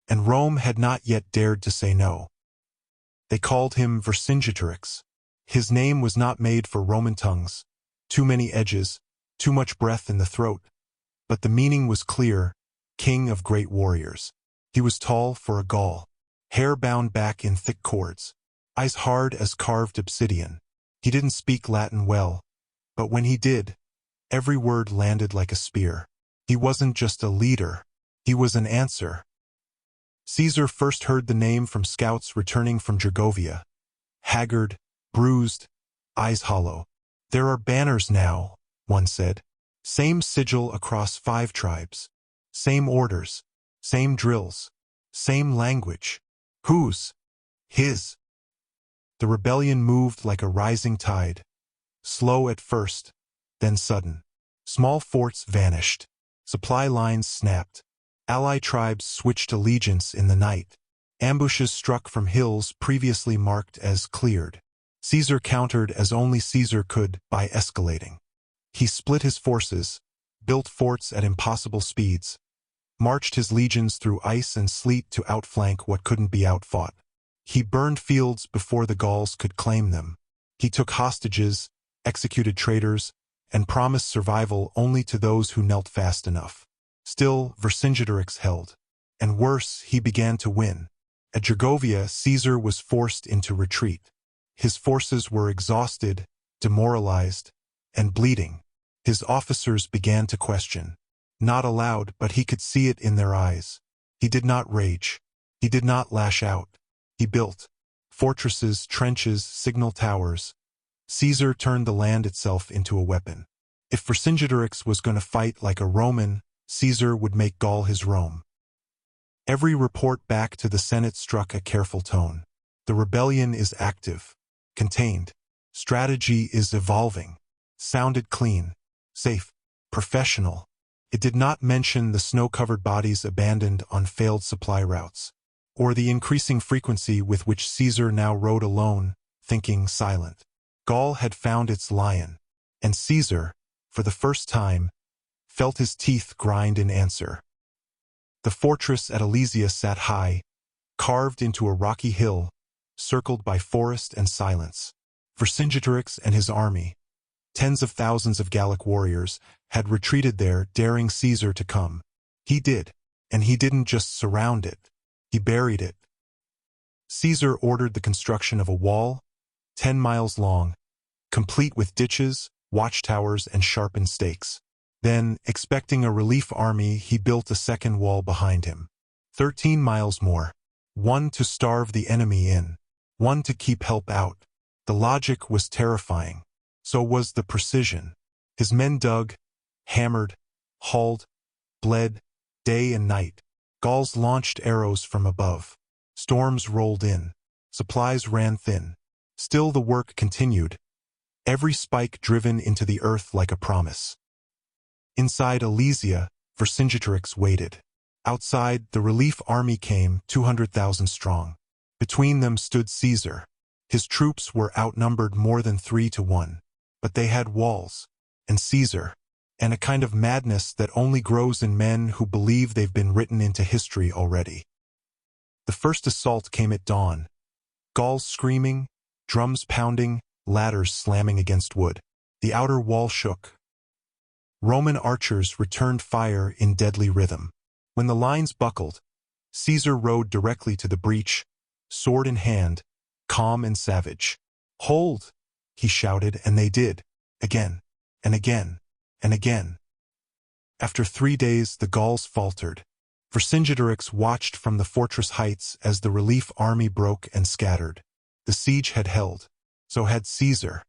and Rome had not yet dared to say no. They called him Vercingetorix. His name was not made for Roman tongues, too many edges, too much breath in the throat, but the meaning was clear: king of great warriors. He was tall for a Gaul, hair bound back in thick cords, eyes hard as carved obsidian. He didn't speak Latin well, but when he did, every word landed like a spear. He wasn't just a leader, he was an answer. Caesar first heard the name from scouts returning from Gergovia. Haggard, bruised, eyes hollow. "There are banners now," one said. "Same sigil across 5 tribes. Same orders, same drills, same language. Whose? His. The rebellion moved like a rising tide, slow at first, then sudden. Small forts vanished. Supply lines snapped. Ally tribes switched allegiance in the night. Ambushes struck from hills previously marked as cleared. Caesar countered as only Caesar could by escalating. He split his forces, built forts at impossible speeds, marched his legions through ice and sleet to outflank what couldn't be outfought. He burned fields before the Gauls could claim them. He took hostages, executed traitors, and promised survival only to those who knelt fast enough. Still, Vercingetorix held. And worse, he began to win. At Gergovia, Caesar was forced into retreat. His forces were exhausted, demoralized, and bleeding. His officers began to question. Not aloud, but he could see it in their eyes. He did not rage. He did not lash out. He built fortresses, trenches, signal towers. Caesar turned the land itself into a weapon. If Vercingetorix was going to fight like a Roman, Caesar would make Gaul his Rome. Every report back to the Senate struck a careful tone. The rebellion is active, contained. Strategy is evolving. Sounded clean, safe, professional. It did not mention the snow-covered bodies abandoned on failed supply routes, or the increasing frequency with which Caesar now rode alone, thinking silent. Gaul had found its lion, and Caesar, for the first time, felt his teeth grind in answer. The fortress at Alesia sat high, carved into a rocky hill, circled by forest and silence. Vercingetorix and his army, tens of thousands of Gallic warriors, had retreated there, daring Caesar to come. He did, and he didn't just surround it. He buried it. Caesar ordered the construction of a wall, 10 miles long, complete with ditches, watchtowers, and sharpened stakes. Then, expecting a relief army, he built a second wall behind him. 13 miles more. One to starve the enemy in. One to keep help out. The logic was terrifying. So was the precision. His men dug, hammered, hauled, bled, day and night. Gauls launched arrows from above. Storms rolled in. Supplies ran thin. Still the work continued, every spike driven into the earth like a promise. Inside Alesia, Vercingetorix waited. Outside, the relief army came, 200,000 strong. Between them stood Caesar. His troops were outnumbered more than 3 to 1. But they had walls, and Caesar, and a kind of madness that only grows in men who believe they've been written into history already. The first assault came at dawn. Gauls screaming, drums pounding, ladders slamming against wood. The outer wall shook. Roman archers returned fire in deadly rhythm. When the lines buckled, Caesar rode directly to the breach, sword in hand, calm and savage. "Hold!" he shouted, and they did, again, and again, and again. After 3 days, the Gauls faltered. Vercingetorix watched from the fortress heights as the relief army broke and scattered. The siege had held. So had Caesar.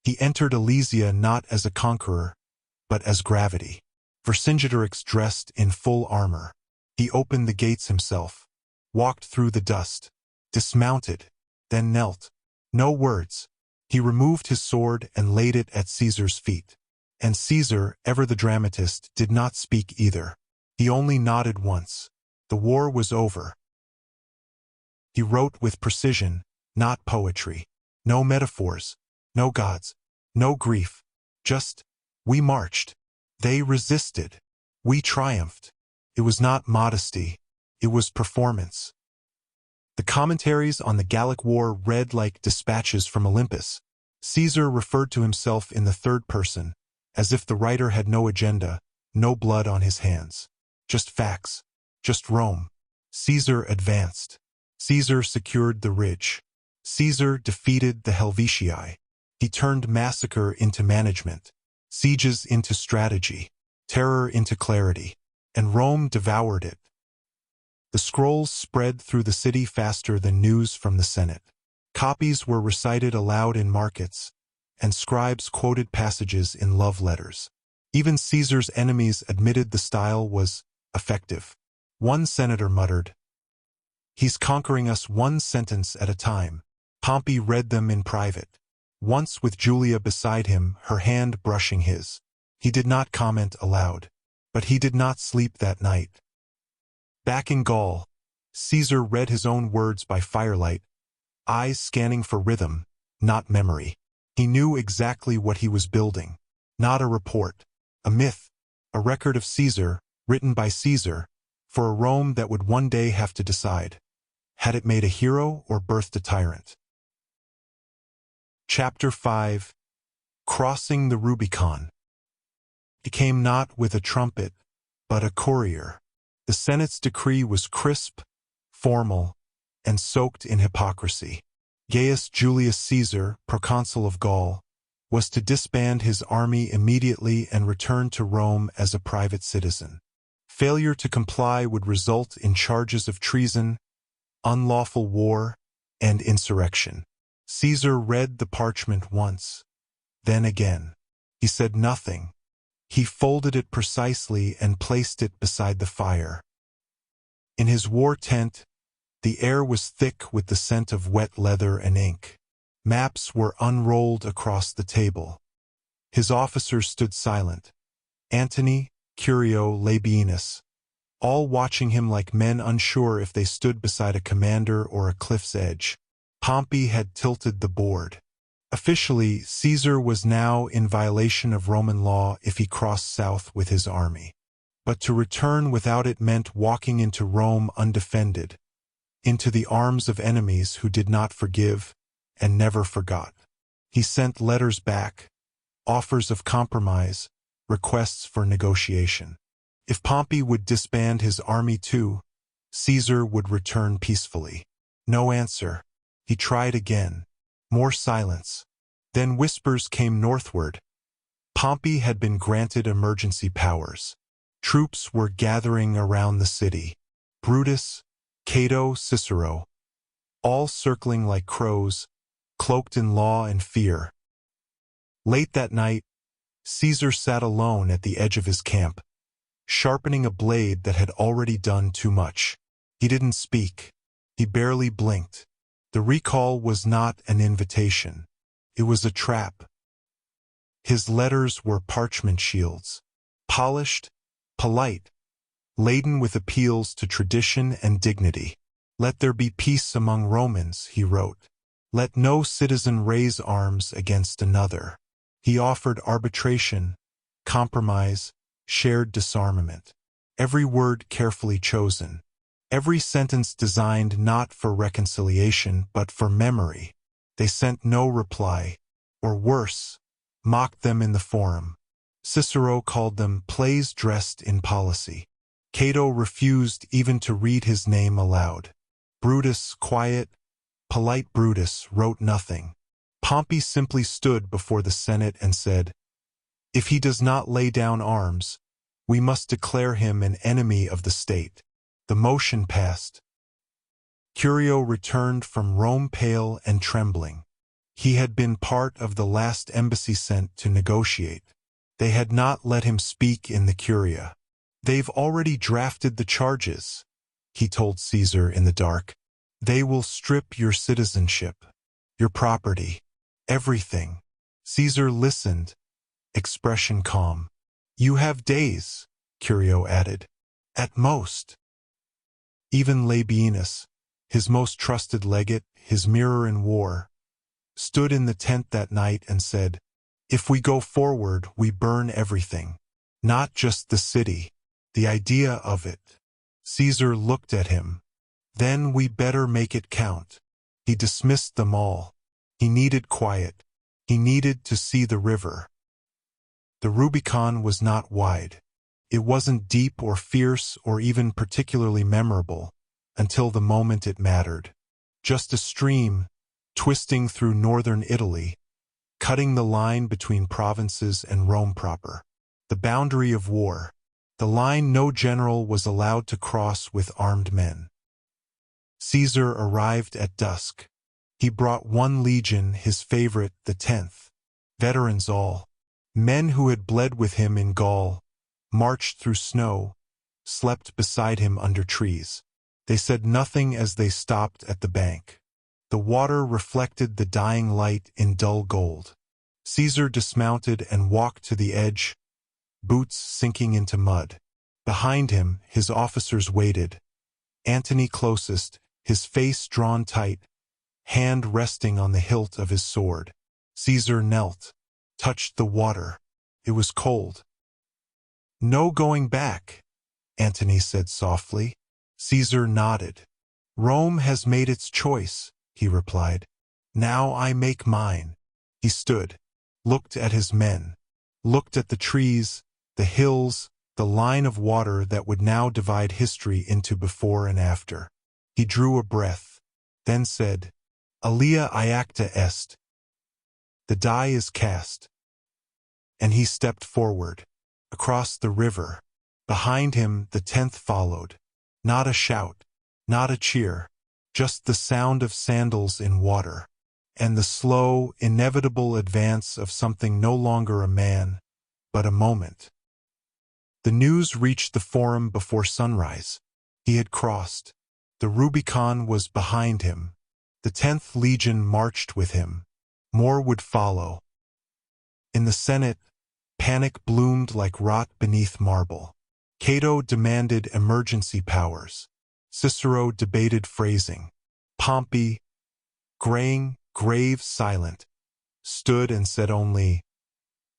He entered Alesia not as a conqueror, but as gravity. Vercingetorix dressed in full armor. He opened the gates himself, walked through the dust, dismounted, then knelt. No words. He removed his sword and laid it at Caesar's feet. And Caesar, ever the dramatist, did not speak either. He only nodded once. The war was over. He wrote with precision, not poetry. No metaphors, no gods, no grief. Just, we marched. They resisted. We triumphed. It was not modesty. It was performance. The commentaries on the Gallic War read like dispatches from Olympus. Caesar referred to himself in the third person, as if the writer had no agenda, no blood on his hands. Just facts. Just Rome. Caesar advanced. Caesar secured the ridge. Caesar defeated the Helvetii. He turned massacre into management, sieges into strategy, terror into clarity, and Rome devoured it. The scrolls spread through the city faster than news from the Senate. Copies were recited aloud in markets, and scribes quoted passages in love letters. Even Caesar's enemies admitted the style was effective. One senator muttered, "He's conquering us one sentence at a time." Pompey read them in private, once with Julia beside him, her hand brushing his. He did not comment aloud, but he did not sleep that night. Back in Gaul, Caesar read his own words by firelight, eyes scanning for rhythm, not memory. He knew exactly what he was building. Not a report, a myth, a record of Caesar, written by Caesar, for a Rome that would one day have to decide. Had it made a hero or birthed a tyrant? Chapter 5. Crossing the Rubicon. He came not with a trumpet, but a courier. The Senate's decree was crisp, formal, and soaked in hypocrisy. Gaius Julius Caesar, proconsul of Gaul, was to disband his army immediately and return to Rome as a private citizen. Failure to comply would result in charges of treason, unlawful war, and insurrection. Caesar read the parchment once, then again. He said nothing. He folded it precisely and placed it beside the fire. In his war tent, the air was thick with the scent of wet leather and ink. Maps were unrolled across the table. His officers stood silent. Antony, Curio, Labienus, all watching him like men unsure if they stood beside a commander or a cliff's edge. Pompey had tilted the board. Officially, Caesar was now in violation of Roman law if he crossed south with his army. But to return without it meant walking into Rome undefended, into the arms of enemies who did not forgive and never forgot. He sent letters back, offers of compromise, requests for negotiation. If Pompey would disband his army too, Caesar would return peacefully. No answer. He tried again. More silence. Then whispers came northward. Pompey had been granted emergency powers. Troops were gathering around the city. Brutus, Cato, Cicero, all circling like crows, cloaked in law and fear. Late that night, Caesar sat alone at the edge of his camp, sharpening a blade that had already done too much. He didn't speak. He barely blinked. The recall was not an invitation. It was a trap. His letters were parchment shields, polished, polite, laden with appeals to tradition and dignity. "Let there be peace among Romans," he wrote. "Let no citizen raise arms against another." He offered arbitration, compromise, shared disarmament. Every word carefully chosen. Every sentence designed not for reconciliation but for memory. They sent no reply, or worse, mocked them in the forum. Cicero called them plays dressed in policy. Cato refused even to read his name aloud. Brutus, quiet, polite Brutus, wrote nothing. Pompey simply stood before the Senate and said, "If he does not lay down arms, we must declare him an enemy of the state." The motion passed. Curio returned from Rome pale and trembling. He had been part of the last embassy sent to negotiate. They had not let him speak in the Curia. "They've already drafted the charges," he told Caesar in the dark. "They will strip your citizenship, your property, everything." Caesar listened, expression calm. "You have days," Curio added. "At most." Even Labienus, his most trusted legate, his mirror in war, stood in the tent that night and said, "If we go forward, we burn everything. Not just the city, the idea of it." Caesar looked at him. "Then we better make it count." He dismissed them all. He needed quiet. He needed to see the river. The Rubicon was not wide. It wasn't deep or fierce or even particularly memorable until the moment it mattered. Just a stream, twisting through northern Italy, cutting the line between provinces and Rome proper. The boundary of war, the line no general was allowed to cross with armed men. Caesar arrived at dusk. He brought one legion, his favorite, the 10th. Veterans all. Men who had bled with him in Gaul, marched through snow, slept beside him under trees. They said nothing as they stopped at the bank. The water reflected the dying light in dull gold. Caesar dismounted and walked to the edge, boots sinking into mud. Behind him, his officers waited. Antony closest, his face drawn tight, hand resting on the hilt of his sword. Caesar knelt, touched the water. It was cold. "No going back," Antony said softly. Caesar nodded. "Rome has made its choice," he replied. "Now I make mine." He stood, looked at his men, looked at the trees, the hills, the line of water that would now divide history into before and after. He drew a breath, then said, "Alia iacta est." The die is cast. And he stepped forward, across the river. Behind him the 10th followed. Not a shout, not a cheer, just the sound of sandals in water, and the slow, inevitable advance of something no longer a man, but a moment. The news reached the forum before sunrise. He had crossed. The Rubicon was behind him. The 10th Legion marched with him. More would follow. In the Senate, panic bloomed like rot beneath marble. Cato demanded emergency powers. Cicero debated phrasing. Pompey, graying, grave, silent, stood and said only,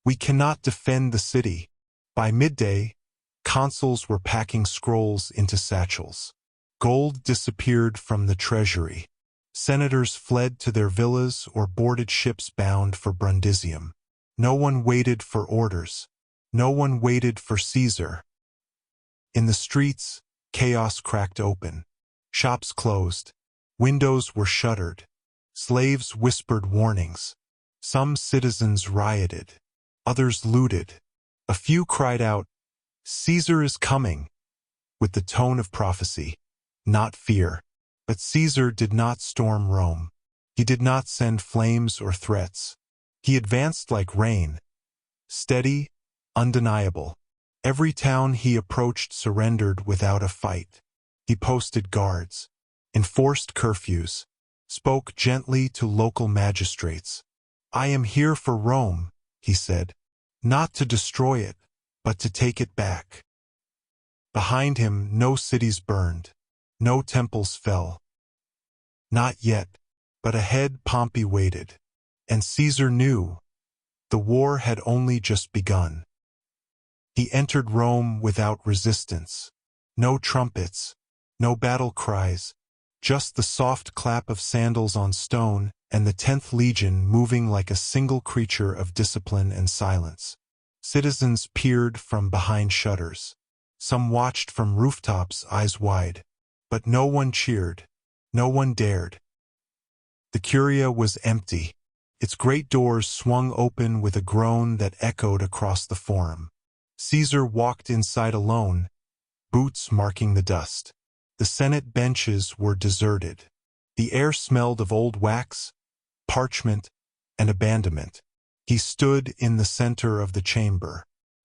"We cannot defend the city." By midday, consuls were packing scrolls into satchels. Gold disappeared from the treasury. Senators fled to their villas or boarded ships bound for Brundisium. No one waited for orders. No one waited for Caesar. In the streets, chaos cracked open. Shops closed. Windows were shuttered. Slaves whispered warnings. Some citizens rioted. Others looted. A few cried out, "Caesar is coming," with the tone of prophecy, not fear. But Caesar did not storm Rome. He did not send flames or threats. He advanced like rain, steady, undeniable. Every town he approached surrendered without a fight. He posted guards, enforced curfews, spoke gently to local magistrates. "I am here for Rome," he said, "not to destroy it, but to take it back." Behind him, no cities burned, no temples fell. Not yet, but ahead Pompey waited. And Caesar knew the war had only just begun. He entered Rome without resistance. No trumpets, no battle cries, just the soft clap of sandals on stone and the 10th Legion moving like a single creature of discipline and silence. Citizens peered from behind shutters. Some watched from rooftops, eyes wide. But no one cheered. No one dared. The Curia was empty. Its great doors swung open with a groan that echoed across the forum. Caesar walked inside alone, boots marking the dust. The Senate benches were deserted. The air smelled of old wax, parchment, and abandonment. He stood in the center of the chamber,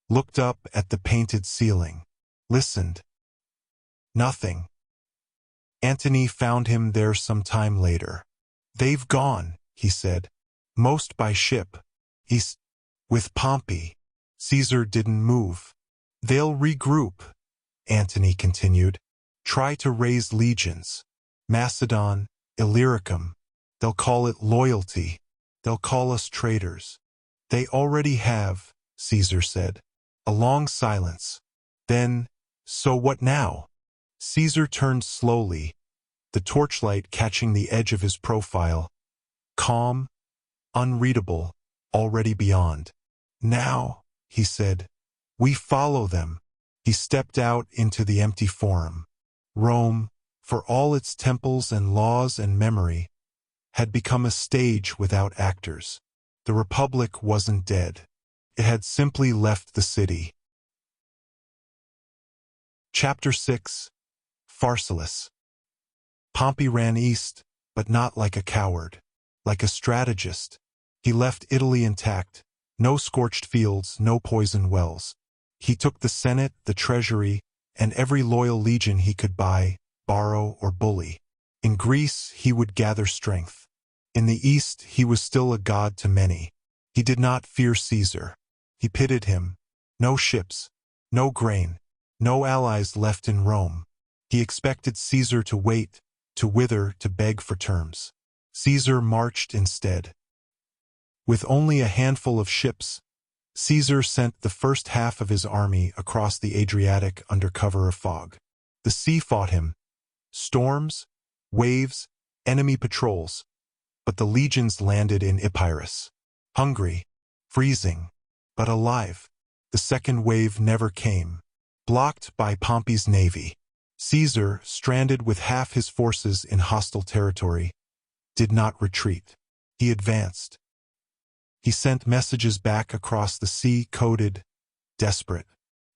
looked up at the painted ceiling, listened. Nothing. Antony found him there some time later. "They've gone," he said. "Most by ship. East. With Pompey." Caesar didn't move. "They'll regroup," Antony continued. "Try to raise legions. Macedon, Illyricum. They'll call it loyalty. They'll call us traitors." "They already have," Caesar said. A long silence. Then, "So what now?" Caesar turned slowly, the torchlight catching the edge of his profile. Calm, unreadable, already beyond. "Now," he said, "we follow them." He stepped out into the empty forum. Rome, for all its temples and laws and memory, had become a stage without actors. The Republic wasn't dead. It had simply left the city. Chapter 6. Pharsalus. Pompey ran east, but not like a coward. Like a strategist. He left Italy intact, No scorched fields, no poisoned wells. He took the Senate, the treasury, and every loyal legion he could buy, borrow, or bully. In Greece, he would gather strength. In the East, he was still a god to many. He did not fear Caesar. He pitied him. No ships, no grain, no allies left in Rome. He expected Caesar to wait, to wither, to beg for terms. Caesar marched instead. With only a handful of ships, Caesar sent the first half of his army across the Adriatic under cover of fog. The sea fought him. Storms, waves, enemy patrols. But the legions landed in Epirus. Hungry, freezing, but alive. The second wave never came. Blocked by Pompey's navy, Caesar, stranded with half his forces in hostile territory, did not retreat. He advanced. He sent messages back across the sea, coded, desperate.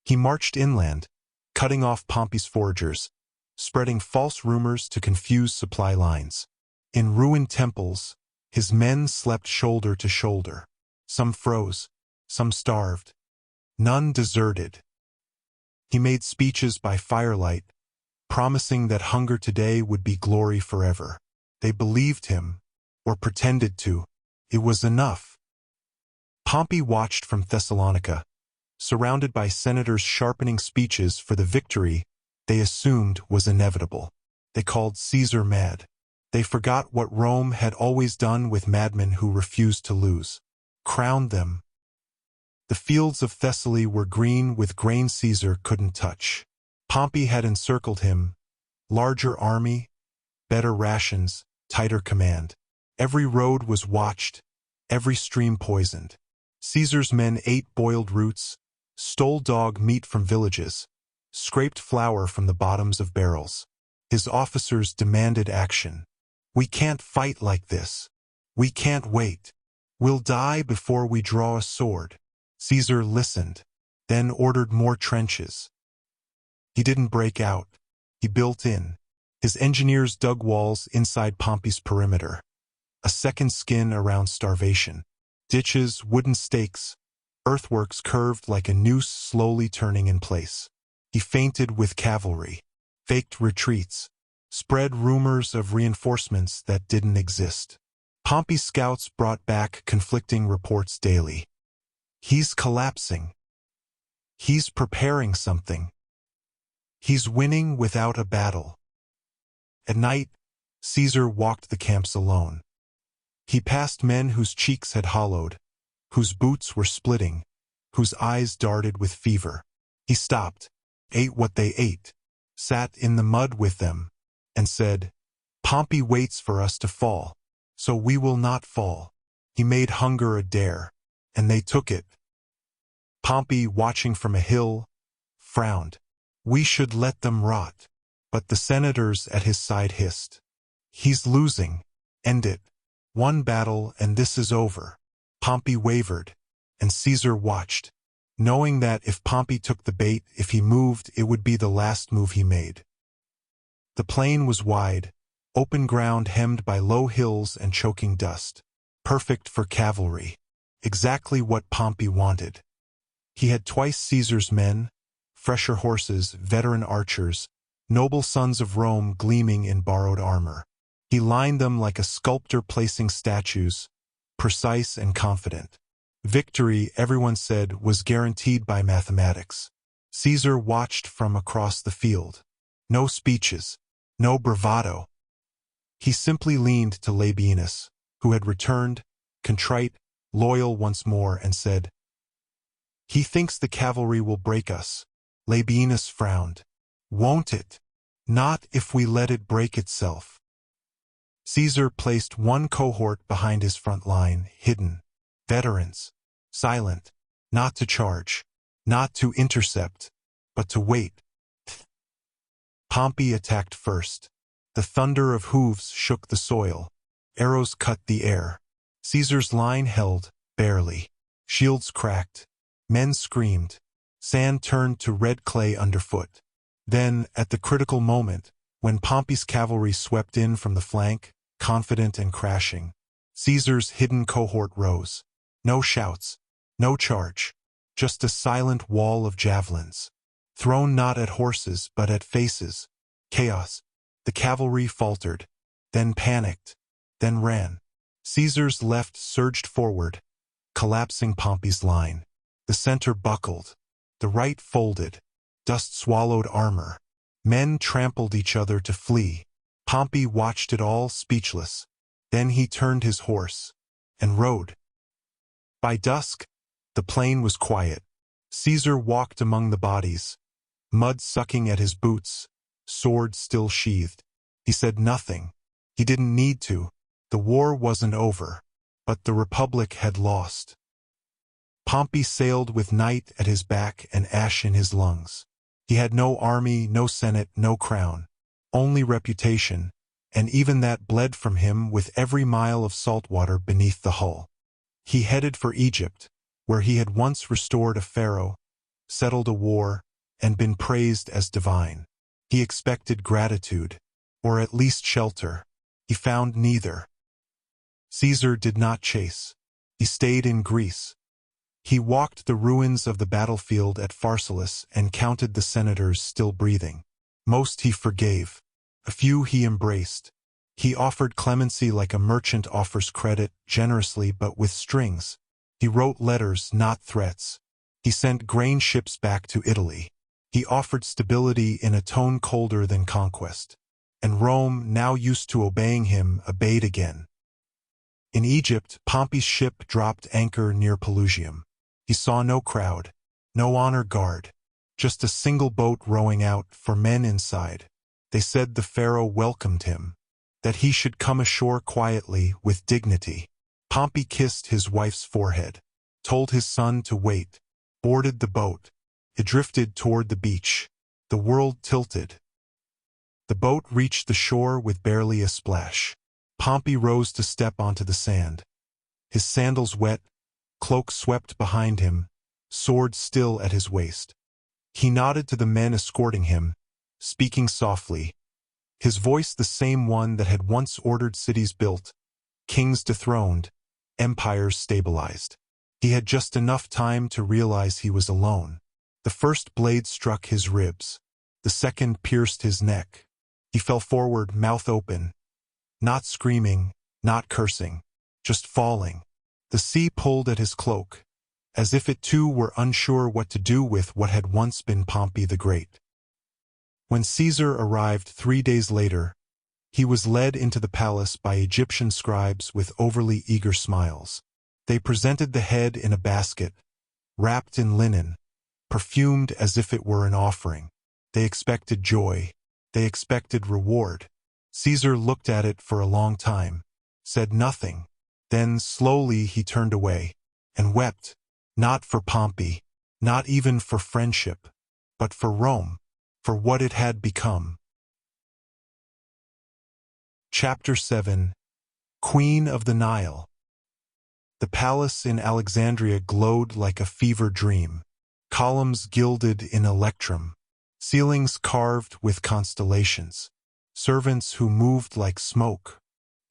He marched inland, cutting off Pompey's foragers, spreading false rumors to confuse supply lines. In ruined temples, his men slept shoulder to shoulder. Some froze, some starved. None deserted. He made speeches by firelight, promising that hunger today would be glory forever. They believed him, or pretended to. It was enough. Pompey watched from Thessalonica, surrounded by senators sharpening speeches for the victory they assumed was inevitable. They called Caesar mad. They forgot what Rome had always done with madmen who refused to lose. Crowned them. The fields of Thessaly were green with grain Caesar couldn't touch. Pompey had encircled him. Larger army, better rations, tighter command. Every road was watched, every stream poisoned. Caesar's men ate boiled roots, stole dog meat from villages, scraped flour from the bottoms of barrels. His officers demanded action. We can't fight like this. We can't wait. We'll die before we draw a sword. Caesar listened, then ordered more trenches. He didn't break out. He built in. His engineers dug walls inside Pompey's perimeter. A second skin around starvation. Ditches, wooden stakes, earthworks curved like a noose slowly turning in place. He feinted with cavalry, faked retreats, spread rumors of reinforcements that didn't exist. Pompey's scouts brought back conflicting reports daily. He's collapsing. He's preparing something. He's winning without a battle. At night, Caesar walked the camps alone. He passed men whose cheeks had hollowed, whose boots were splitting, whose eyes darted with fever. He stopped, ate what they ate, sat in the mud with them, and said, Pompey waits for us to fall, so we will not fall. He made hunger a dare, and they took it. Pompey, watching from a hill, frowned. We should let them rot. But the senators at his side hissed. He's losing. End it. One battle and this is over. Pompey wavered, and Caesar watched, knowing that if Pompey took the bait, if he moved, it would be the last move he made. The plain was wide, open ground hemmed by low hills and choking dust. Perfect for cavalry. Exactly what Pompey wanted. He had twice Caesar's men, fresher horses, veteran archers, noble sons of Rome gleaming in borrowed armor. He lined them like a sculptor placing statues, precise and confident. Victory, everyone said, was guaranteed by mathematics. Caesar watched from across the field. No speeches, no bravado. He simply leaned to Labienus, who had returned, contrite, loyal once more, and said, He thinks the cavalry will break us. Labienus frowned. Won't it? Not if we let it break itself. Caesar placed one cohort behind his front line, hidden. Veterans. Silent. Not to charge. Not to intercept. But to wait. Pompey attacked first. The thunder of hooves shook the soil. Arrows cut the air. Caesar's line held, barely. Shields cracked. Men screamed. Sand turned to red clay underfoot. Then, at the critical moment, when Pompey's cavalry swept in from the flank, confident and crashing, Caesar's hidden cohort rose. No shouts, No charge. Just a silent wall of javelins. Thrown not at horses but at faces. Chaos. The cavalry faltered, then panicked, then ran. Caesar's left surged forward, collapsing Pompey's line. The center buckled. The right folded. Dust swallowed armor. Men trampled each other to flee. Pompey watched it all, speechless. Then he turned his horse and rode. By dusk, the plain was quiet. Caesar walked among the bodies, mud sucking at his boots, sword still sheathed. He said nothing. He didn't need to. The war wasn't over, but the Republic had lost. Pompey sailed with night at his back and ash in his lungs. He had no army, no senate, no crown. Only reputation, and even that bled from him with every mile of salt water beneath the hull. He headed for Egypt, where he had once restored a pharaoh, settled a war, and been praised as divine. He expected gratitude, or at least shelter. He found neither. Caesar did not chase. He stayed in Greece. He walked the ruins of the battlefield at Pharsalus and counted the senators still breathing. Most he forgave. A few he embraced. He offered clemency like a merchant offers credit, generously but with strings. He wrote letters, not threats. He sent grain ships back to Italy. He offered stability in a tone colder than conquest. And Rome, now used to obeying him, obeyed again. In Egypt, Pompey's ship dropped anchor near Pelusium. He saw no crowd, no honor guard, just a single boat rowing out for men inside. They said the pharaoh welcomed him, that he should come ashore quietly with dignity. Pompey kissed his wife's forehead, told his son to wait, boarded the boat. It drifted toward the beach. The world tilted. The boat reached the shore with barely a splash. Pompey rose to step onto the sand. His sandals wet, cloak swept behind him, sword still at his waist. He nodded to the men escorting him, speaking softly, his voice the same one that had once ordered cities built, kings dethroned, empires stabilized. He had just enough time to realize he was alone. The first blade struck his ribs. The second pierced his neck. He fell forward, mouth open, not screaming, not cursing, just falling. The sea pulled at his cloak, as if it too were unsure what to do with what had once been Pompey the Great. When Caesar arrived 3 days later, he was led into the palace by Egyptian scribes with overly eager smiles. They presented the head in a basket, wrapped in linen, perfumed as if it were an offering. They expected joy. They expected reward. Caesar looked at it for a long time, said nothing. Then slowly he turned away, and wept, not for Pompey, not even for friendship, but for Rome, for what it had become. Chapter 7. Queen of the Nile. The palace in Alexandria glowed like a fever dream, columns gilded in electrum, ceilings carved with constellations, servants who moved like smoke.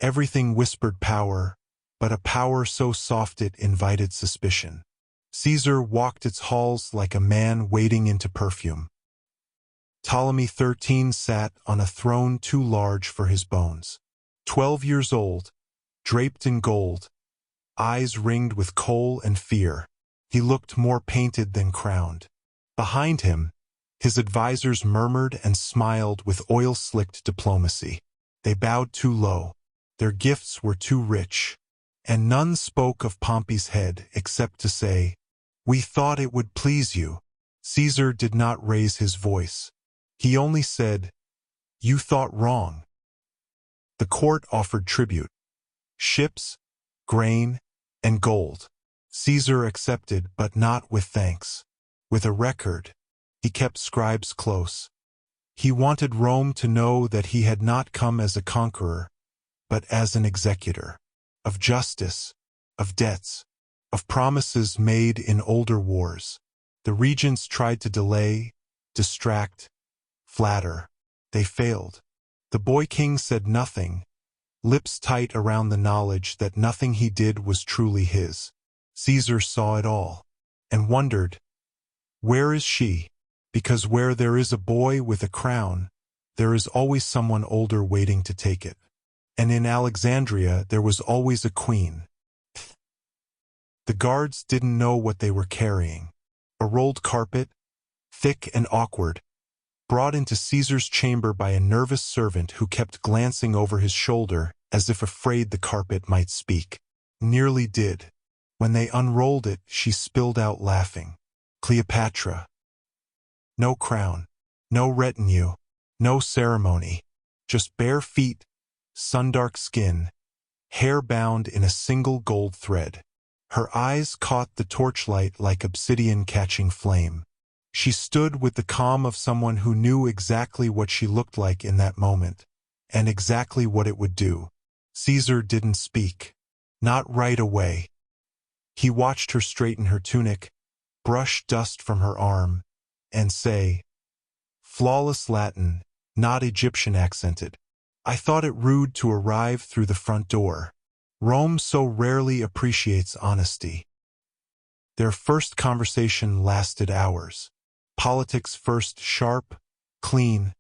Everything whispered power, but a power so soft it invited suspicion. Caesar walked its halls like a man wading into perfume. Ptolemy XIII sat on a throne too large for his bones. 12 years old, draped in gold, eyes ringed with kohl and fear. He looked more painted than crowned. Behind him, his advisors murmured and smiled with oil-slicked diplomacy. They bowed too low. Their gifts were too rich. And none spoke of Pompey's head except to say, "We thought it would please you." Caesar did not raise his voice. He only said, "You thought wrong." The court offered tribute, ships, grain, and gold. Caesar accepted, but not with thanks. With a record, he kept scribes close. He wanted Rome to know that he had not come as a conqueror, but as an executor. Of justice, of debts, of promises made in older wars. The regents tried to delay, distract, flatter. They failed. The boy king said nothing, lips tight around the knowledge that nothing he did was truly his. Caesar saw it all, and wondered, where is she? Because where there is a boy with a crown, there is always someone older waiting to take it. And in Alexandria there was always a queen. The guards didn't know what they were carrying. A rolled carpet, thick and awkward, brought into Caesar's chamber by a nervous servant who kept glancing over his shoulder as if afraid the carpet might speak. Nearly did. When they unrolled it, she spilled out laughing. Cleopatra. No crown, no retinue, no ceremony, just bare feet, sun-dark skin, hair bound in a single gold thread. Her eyes caught the torchlight like obsidian catching flame. She stood with the calm of someone who knew exactly what she looked like in that moment, and exactly what it would do. Caesar didn't speak. Not right away. He watched her straighten her tunic, brush dust from her arm, and say, flawless Latin, not Egyptian accented, I thought it rude to arrive through the front door. Rome so rarely appreciates honesty. Their first conversation lasted hours. Politics first sharp, clean,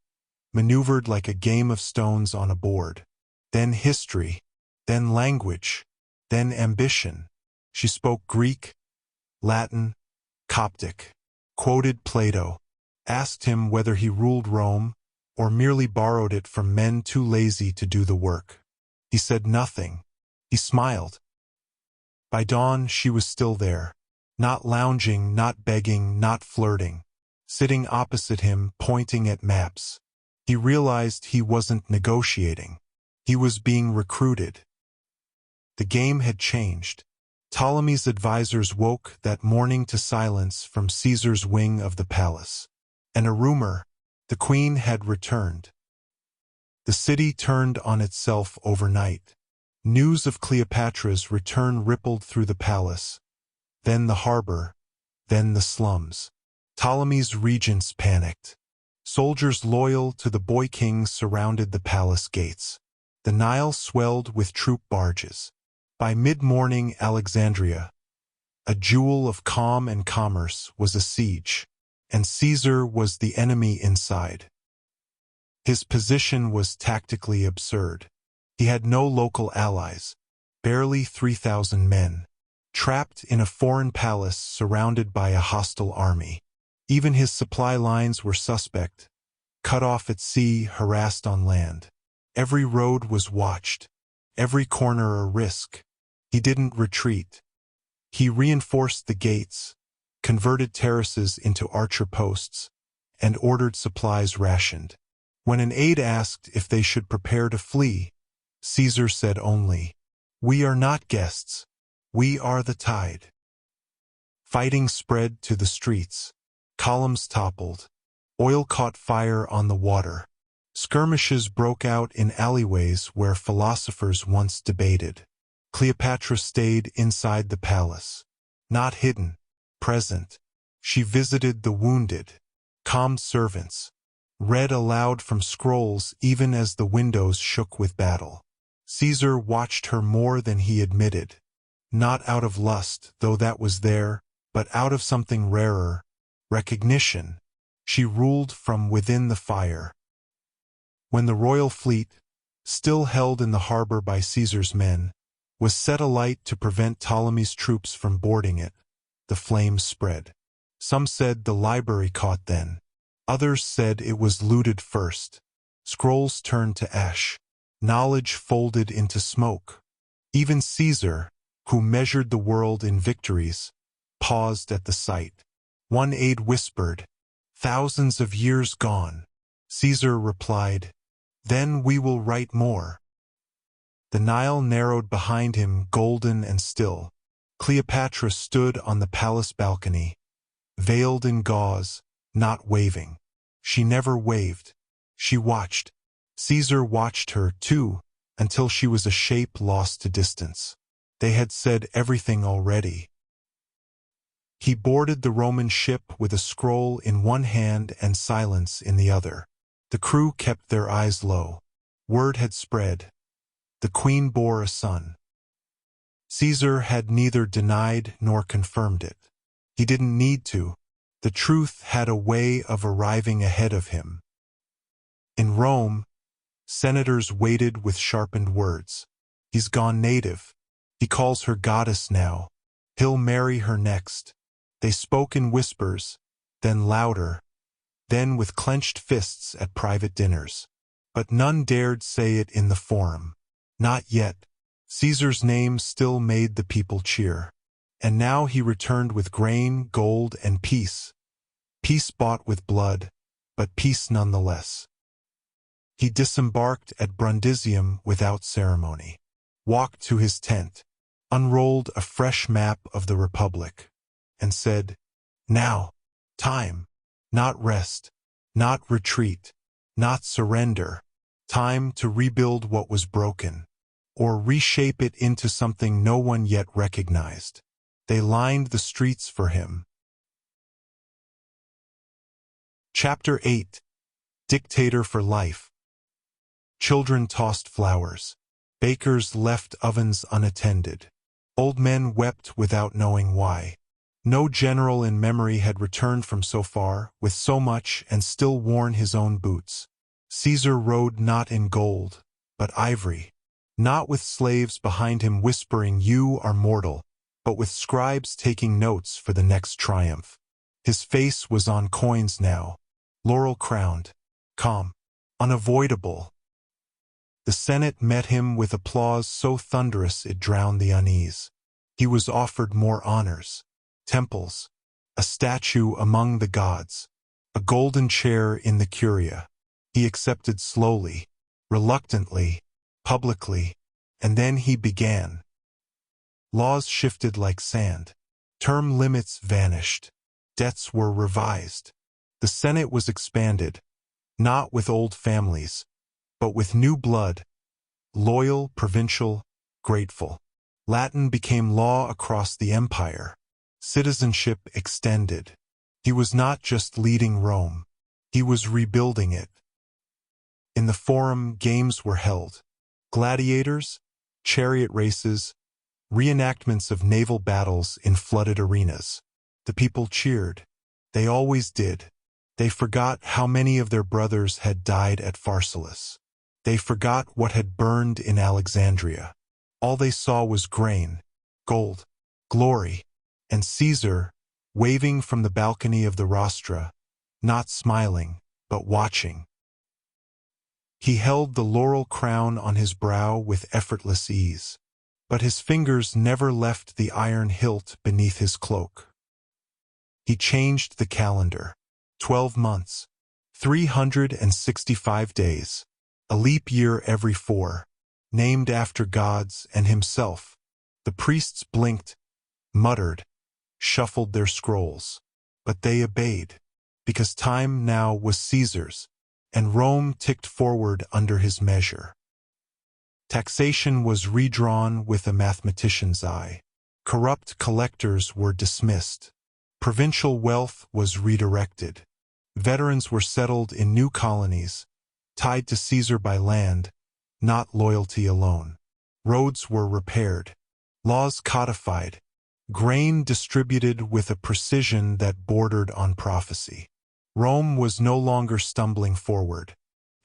maneuvered like a game of stones on a board. Then history, then language, then ambition. She spoke Greek, Latin, Coptic, quoted Plato, asked him whether he ruled Rome or merely borrowed it from men too lazy to do the work. He said nothing. He smiled. By dawn, she was still there, not lounging, not begging, not flirting, sitting opposite him, pointing at maps. He realized he wasn't negotiating. He was being recruited. The game had changed. Ptolemy's advisors woke that morning to silence from Caesar's wing of the palace. And a rumor, the queen had returned. The city turned on itself overnight. News of Cleopatra's return rippled through the palace, then the harbor, then the slums. Ptolemy's regents panicked. Soldiers loyal to the boy king surrounded the palace gates. The Nile swelled with troop barges. By mid-morning, Alexandria, a jewel of calm and commerce, was a siege, and Caesar was the enemy inside. His position was tactically absurd. He had no local allies, barely 3,000 men, trapped in a foreign palace surrounded by a hostile army. Even his supply lines were suspect, cut off at sea, harassed on land. Every road was watched, every corner a risk. He didn't retreat. He reinforced the gates, converted terraces into archer posts, and ordered supplies rationed. When an aide asked if they should prepare to flee, Caesar said only, "We are not guests. We are the tide." Fighting spread to the streets. Columns toppled. Oil caught fire on the water. Skirmishes broke out in alleyways where philosophers once debated. Cleopatra stayed inside the palace. Not hidden, present. She visited the wounded, calmed servants, read aloud from scrolls even as the windows shook with battle. Caesar watched her more than he admitted. Not out of lust, though that was there, but out of something rarer, recognition. She ruled from within the fire. When the royal fleet, still held in the harbor by Caesar's men, was set alight to prevent Ptolemy's troops from boarding it, the flames spread. Some said the library caught then. Others said it was looted first. Scrolls turned to ash. Knowledge folded into smoke. Even Caesar, who measured the world in victories, paused at the sight. One aide whispered, "Thousands of years gone." Caesar replied, "Then we will write more." The Nile narrowed behind him, golden and still. Cleopatra stood on the palace balcony, veiled in gauze, not waving. She never waved. She watched. Caesar watched her, too, until she was a shape lost to distance. They had said everything already. He boarded the Roman ship with a scroll in one hand and silence in the other. The crew kept their eyes low. Word had spread. The queen bore a son. Caesar had neither denied nor confirmed it. He didn't need to. The truth had a way of arriving ahead of him. In Rome, senators waited with sharpened words. He's gone native. He calls her goddess now. He'll marry her next. They spoke in whispers, then louder, then with clenched fists at private dinners. But none dared say it in the forum. Not yet. Caesar's name still made the people cheer. And now he returned with grain, gold, and peace. Peace bought with blood, but peace nonetheless. He disembarked at Brundisium without ceremony, walked to his tent, unrolled a fresh map of the Republic, and said, "Now, time, not rest, not retreat, not surrender, time to rebuild what was broken, or reshape it into something no one yet recognized." They lined the streets for him. Chapter 8. Dictator for Life. Children tossed flowers. Bakers left ovens unattended. Old men wept without knowing why. No general in memory had returned from so far, with so much, and still worn his own boots. Caesar rode not in gold, but ivory. Not with slaves behind him whispering, "You are mortal," but with scribes taking notes for the next triumph. His face was on coins now, laurel-crowned, calm, unavoidable. The Senate met him with applause so thunderous it drowned the unease. He was offered more honors, temples, a statue among the gods, a golden chair in the Curia. He accepted slowly, reluctantly, publicly, and then he began. Laws shifted like sand. Term limits vanished. Debts were revised. The Senate was expanded, not with old families, but with new blood, loyal, provincial, grateful. Latin became law across the empire. Citizenship extended. He was not just leading Rome. He was rebuilding it. In the Forum, games were held. Gladiators, chariot races, reenactments of naval battles in flooded arenas. The people cheered. They always did. They forgot how many of their brothers had died at Pharsalus. They forgot what had burned in Alexandria. All they saw was grain, gold, glory, and Caesar, waving from the balcony of the rostra, not smiling, but watching. He held the laurel crown on his brow with effortless ease, but his fingers never left the iron hilt beneath his cloak. He changed the calendar. 12 months, 365 days, a leap year every 4, named after gods and himself. The priests blinked, muttered, shuffled their scrolls, but they obeyed, because time now was Caesar's, and Rome ticked forward under his measure. Taxation was redrawn with a mathematician's eye. Corrupt collectors were dismissed. Provincial wealth was redirected. Veterans were settled in new colonies, tied to Caesar by land, not loyalty alone. Roads were repaired, laws codified, grain distributed with a precision that bordered on prophecy. Rome was no longer stumbling forward.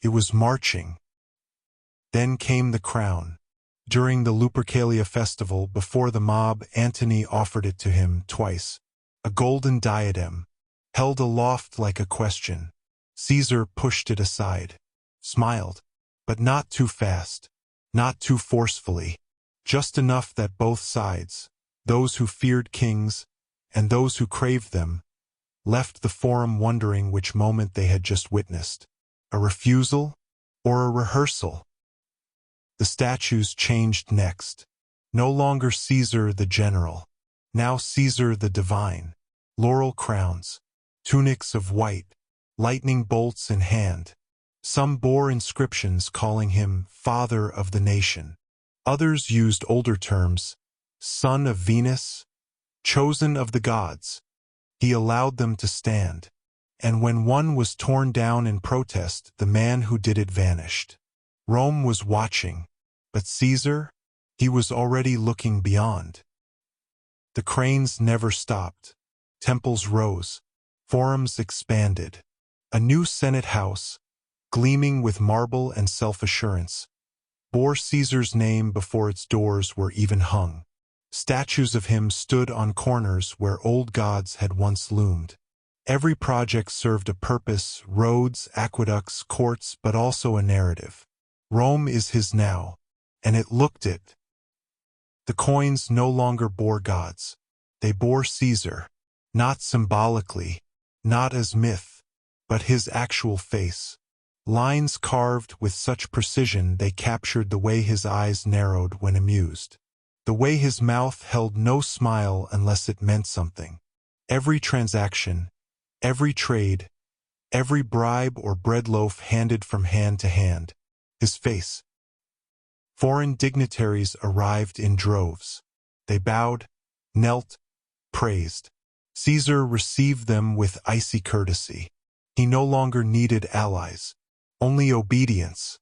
It was marching. Then came the crown. During the Lupercalia festival, before the mob, Antony offered it to him twice. A golden diadem, held aloft like a question. Caesar pushed it aside, smiled, but not too fast, not too forcefully, just enough that both sides, those who feared kings and those who craved them, left the forum wondering which moment they had just witnessed, a refusal or a rehearsal. The statues changed next. No longer Caesar the general, now Caesar the divine. Laurel crowns, tunics of white, lightning bolts in hand. Some bore inscriptions calling him Father of the Nation. Others used older terms, Son of Venus, Chosen of the Gods. He allowed them to stand, and when one was torn down in protest, the man who did it vanished. Rome was watching, but Caesar, He was already looking beyond. The cranes never stopped. Temples rose. Forums expanded. A new Senate house, gleaming with marble and self-assurance, bore Caesar's name before its doors were even hung. Statues of him stood on corners where old gods had once loomed. Every project served a purpose: roads, aqueducts, courts, but also a narrative. Rome is his now, and it looked it. The coins no longer bore gods. They bore Caesar, not symbolically, not as myth, but his actual face. Lines carved with such precision they captured the way his eyes narrowed when amused. The way his mouth held no smile unless it meant something. Every transaction, every trade, every bribe or bread loaf handed from hand to hand. His face. Foreign dignitaries arrived in droves. They bowed, knelt, praised. Caesar received them with icy courtesy. He no longer needed allies, only obedience.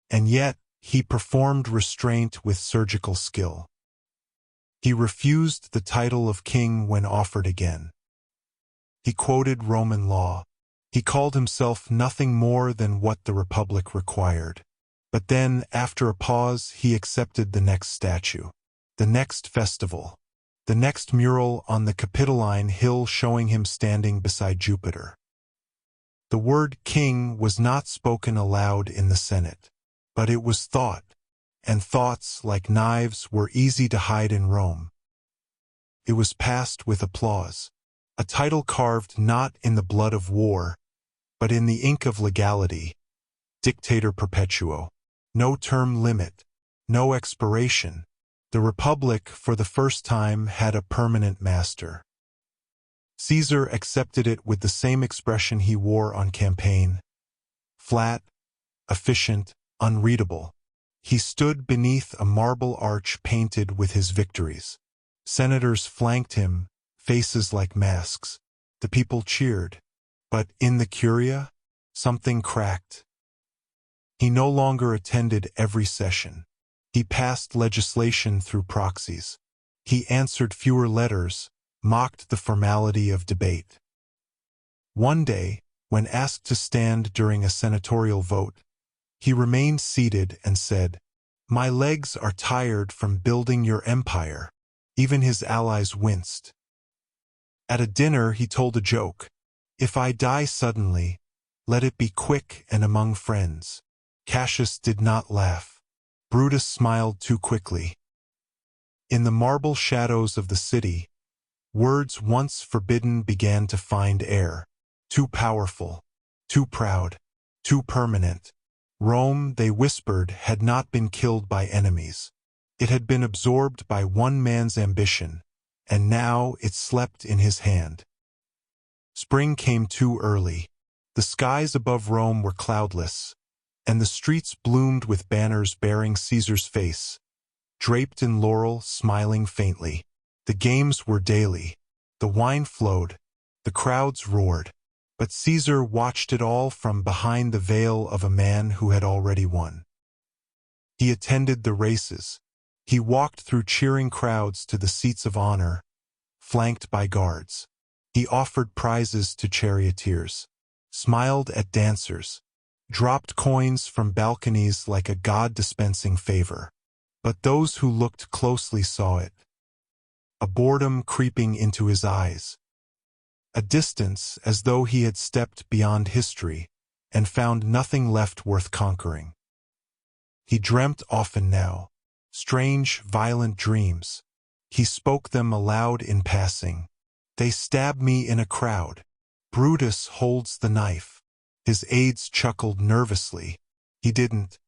And yet, he performed restraint with surgical skill. He refused the title of king when offered again. He quoted Roman law. He called himself nothing more than what the Republic required. But then, after a pause, he accepted the next statue, the next festival, the next mural on the Capitoline Hill showing him standing beside Jupiter. The word king was not spoken aloud in the Senate, but it was thought, and thoughts, like knives, were easy to hide in Rome. It was passed with applause, a title carved not in the blood of war, but in the ink of legality, Dictator Perpetuo. No term limit, no expiration. The Republic, for the first time, had a permanent master. Caesar accepted it with the same expression he wore on campaign. Flat, efficient, unreadable. He stood beneath a marble arch painted with his victories. Senators flanked him, faces like masks. The people cheered. But in the Curia, something cracked. He no longer attended every session. He passed legislation through proxies. He answered fewer letters, mocked the formality of debate. One day, when asked to stand during a senatorial vote, he remained seated and said, "My legs are tired from building your empire." Even his allies winced. At a dinner he told a joke. "If I die suddenly, let it be quick and among friends." Cassius did not laugh. Brutus smiled too quickly. In the marble shadows of the city, words once forbidden began to find air. Too powerful, too proud, too permanent. Rome, they whispered, had not been killed by enemies. It had been absorbed by one man's ambition, and now it slept in his hand. Spring came too early. The skies above Rome were cloudless, and the streets bloomed with banners bearing Caesar's face, draped in laurel, smiling faintly. The games were daily. The wine flowed. The crowds roared. But Caesar watched it all from behind the veil of a man who had already won. He attended the races. He walked through cheering crowds to the seats of honor, flanked by guards. He offered prizes to charioteers, smiled at dancers, dropped coins from balconies like a god dispensing favor. But those who looked closely saw it. A boredom creeping into his eyes. A distance as though he had stepped beyond history and found nothing left worth conquering. He dreamt often now, strange, violent dreams. He spoke them aloud in passing. "They stab me in a crowd. Brutus holds the knife." His aides chuckled nervously. He didn't.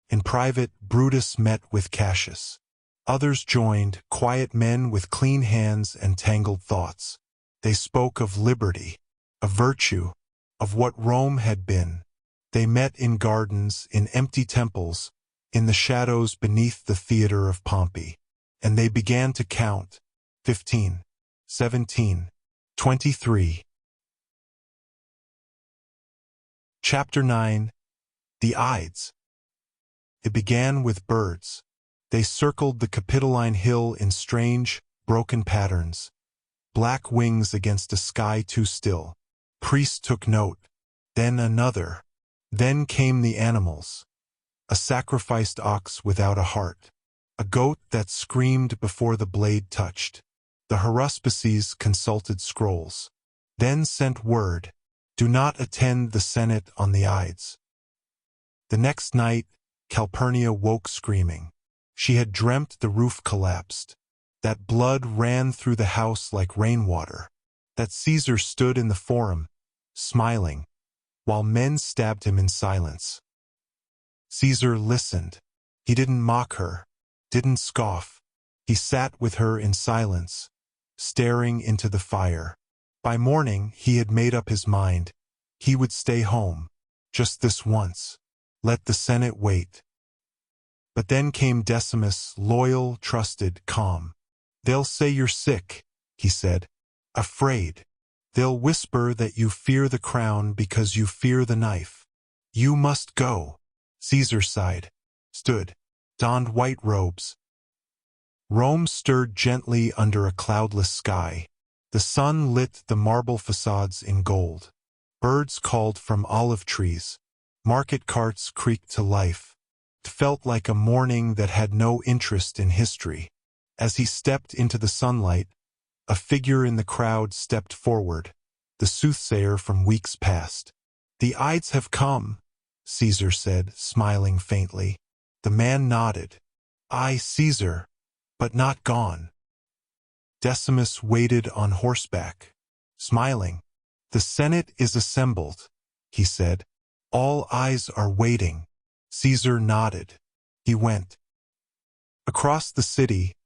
In private, Brutus met with Cassius. Others joined, quiet men with clean hands and tangled thoughts. They spoke of liberty, of virtue, of what Rome had been. They met in gardens, in empty temples, in the shadows beneath the theater of Pompey. And they began to count. 15, 17, 23. Chapter 9. The Ides. It began with birds. They circled the Capitoline hill in strange, broken patterns, black wings against a sky too still. Priest took note, then another. Then came the animals. A sacrificed ox without a heart. A goat that screamed before the blade touched. The haruspices consulted scrolls. Then sent word, do not attend the Senate on the Ides. The next night, Calpurnia woke screaming. She had dreamt the roof collapsed, that blood ran through the house like rainwater, that Caesar stood in the forum, smiling, while men stabbed him in silence. Caesar listened. He didn't mock her, didn't scoff. He sat with her in silence, staring into the fire. By morning, he had made up his mind. He would stay home, just this once. Let the Senate wait. But then came Decimus, loyal, trusted, calm. They'll say you're sick, he said. Afraid. They'll whisper that you fear the crown because you fear the knife. You must go. Caesar sighed, stood, donned white robes. Rome stirred gently under a cloudless sky. The sun lit the marble facades in gold. Birds called from olive trees. Market carts creaked to life. It felt like a morning that had no interest in history. As he stepped into the sunlight, a figure in the crowd stepped forward, the soothsayer from weeks past. The Ides have come, Caesar said, smiling faintly. The man nodded. I, Caesar, but not gone. Decimus waited on horseback, smiling. The Senate is assembled, he said. All eyes are waiting. Caesar nodded. He went. Across the city,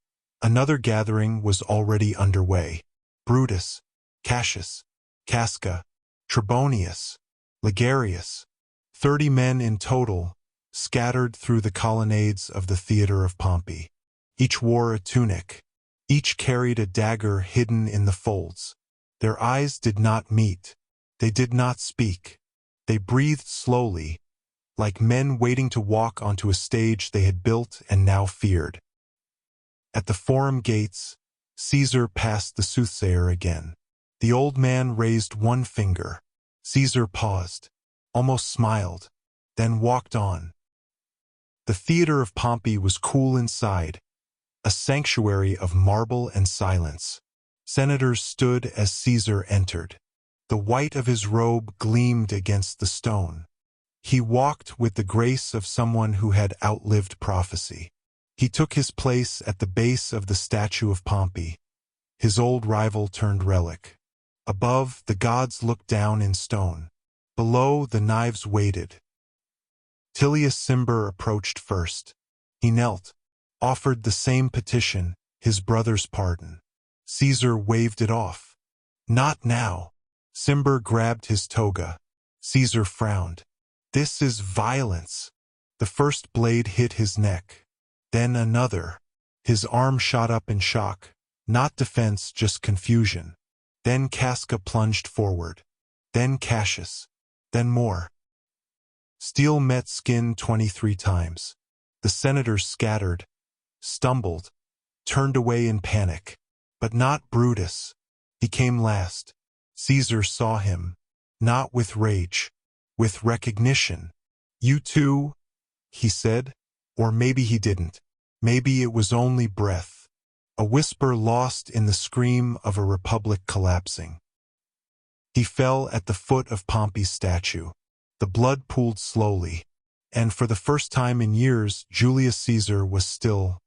another gathering was already underway. Brutus, Cassius, Casca, Trebonius, Ligarius, 30 men in total, scattered through the colonnades of the theater of Pompey. Each wore a tunic. Each carried a dagger hidden in the folds. Their eyes did not meet. They did not speak. They breathed slowly, like men waiting to walk onto a stage they had built and now feared. At the forum gates, Caesar passed the soothsayer again. The old man raised one finger. Caesar paused, almost smiled, then walked on. The theater of Pompey was cool inside, a sanctuary of marble and silence. Senators stood as Caesar entered. The white of his robe gleamed against the stone. He walked with the grace of someone who had outlived prophecy. He took his place at the base of the statue of Pompey, his old rival turned relic. Above, the gods looked down in stone. Below, the knives waited. Tullius Cimber approached first. He knelt, offered the same petition, his brother's pardon. Caesar waved it off. Not now. Cimber grabbed his toga. Caesar frowned. This is violence. The first blade hit his neck. Then another. His arm shot up in shock. Not defense, just confusion. Then Casca plunged forward. Then Cassius. Then more. Steel met skin 23 times. The senators scattered, stumbled, turned away in panic. But not Brutus. He came last. Caesar saw him, not with rage, with recognition. You too, he said, or maybe he didn't. Maybe it was only breath, a whisper lost in the scream of a republic collapsing. He fell at the foot of Pompey's statue. The blood pooled slowly, and for the first time in years, Julius Caesar was still.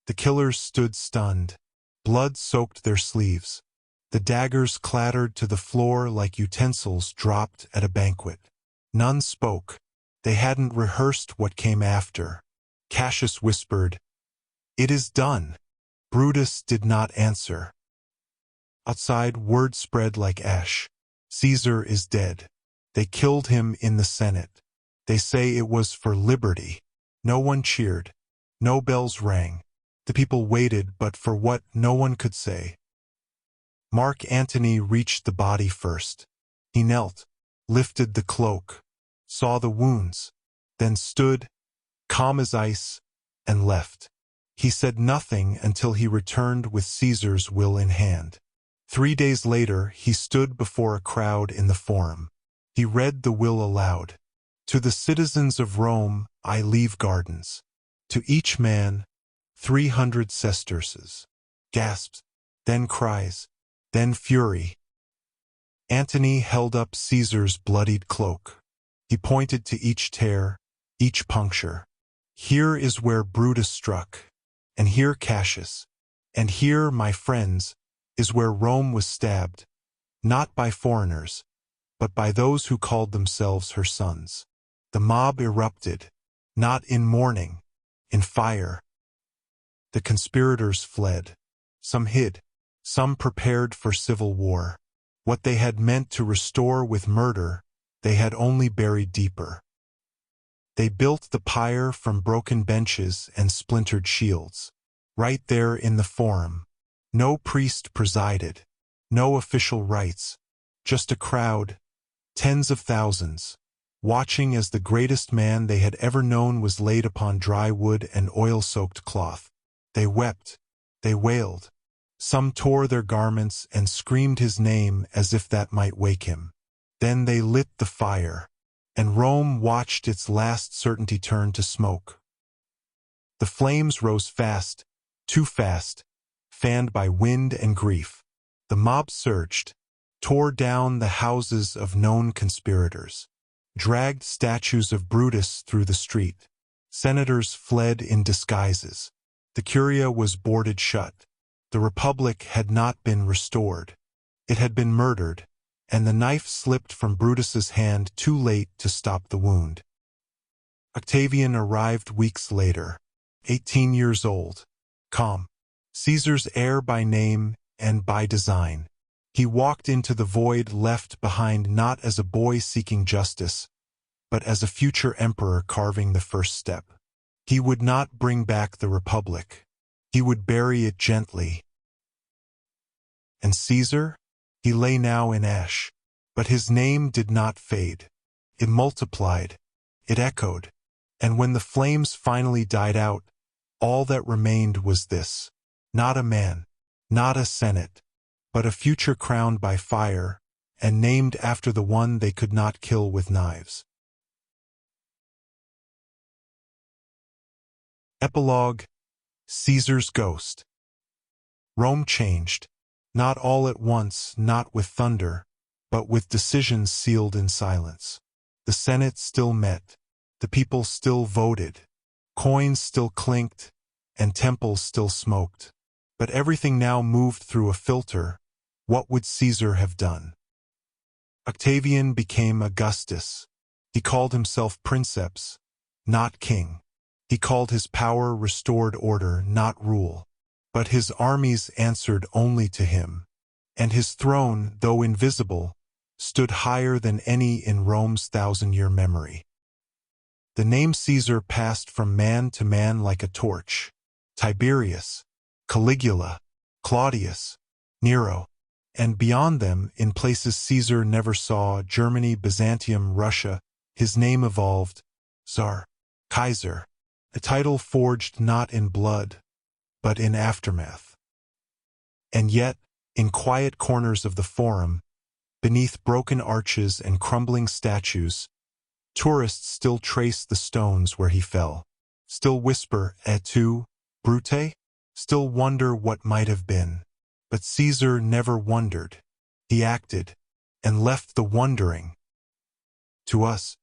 The killers stood stunned. Blood soaked their sleeves. The daggers clattered to the floor like utensils dropped at a banquet. None spoke. They hadn't rehearsed what came after. Cassius whispered, "It is done." Brutus did not answer. Outside, word spread like ash. Caesar is dead. They killed him in the Senate. They say it was for liberty. No one cheered. No bells rang. The people waited, but for what, no one could say. Mark Antony reached the body first. He knelt, lifted the cloak, saw the wounds, then stood, calm as ice, and left. He said nothing until he returned with Caesar's will in hand. 3 days later, he stood before a crowd in the Forum. He read the will aloud. To the citizens of Rome, I leave gardens. To each man, 300 sesterces. Gasps, then cries, then fury. Antony held up Caesar's bloodied cloak. He pointed to each tear, each puncture. Here is where Brutus struck, and here Cassius, and here, my friends, is where Rome was stabbed, not by foreigners, but by those who called themselves her sons. The mob erupted, not in mourning, in fire. The conspirators fled. Some hid, some prepared for civil war. What they had meant to restore with murder, they had only buried deeper. They built the pyre from broken benches and splintered shields. Right there in the Forum. No priest presided, no official rites, just a crowd, tens of thousands, watching as the greatest man they had ever known was laid upon dry wood and oil-soaked cloth. They wept, they wailed. Some tore their garments and screamed his name as if that might wake him. Then they lit the fire, and Rome watched its last certainty turn to smoke. The flames rose fast, too fast, fanned by wind and grief. The mob surged, tore down the houses of known conspirators, dragged statues of Brutus through the street. Senators fled in disguises. The Curia was boarded shut. The Republic had not been restored. It had been murdered, and the knife slipped from Brutus's hand too late to stop the wound. Octavian arrived weeks later, 18 years old, calm, Caesar's heir by name and by design. He walked into the void left behind not as a boy seeking justice, but as a future emperor carving the first step. He would not bring back the Republic. He would bury it gently. And Caesar? He lay now in ash. But his name did not fade. It multiplied. It echoed. And when the flames finally died out, all that remained was this. Not a man, not a senate, but a future crowned by fire, and named after the one they could not kill with knives. Epilogue: Caesar's Ghost. Rome changed, not all at once, not with thunder, but with decisions sealed in silence. The Senate still met, the people still voted, coins still clinked, and temples still smoked. But everything now moved through a filter. What would Caesar have done? Octavian became Augustus. He called himself princeps, not king. He called his power restored order, not rule. But his armies answered only to him, and his throne, though invisible, stood higher than any in Rome's 1,000-year memory. The name Caesar passed from man to man like a torch. Tiberius, Caligula, Claudius, Nero, and beyond them, in places Caesar never saw, Germany, Byzantium, Russia, his name evolved, Tsar, Kaiser, a title forged not in blood, but in aftermath. And yet, in quiet corners of the Forum, beneath broken arches and crumbling statues, tourists still trace the stones where he fell, still whisper, Et tu, Brute? Still wonder what might have been. But Caesar never wondered. He acted, and left the wondering to us.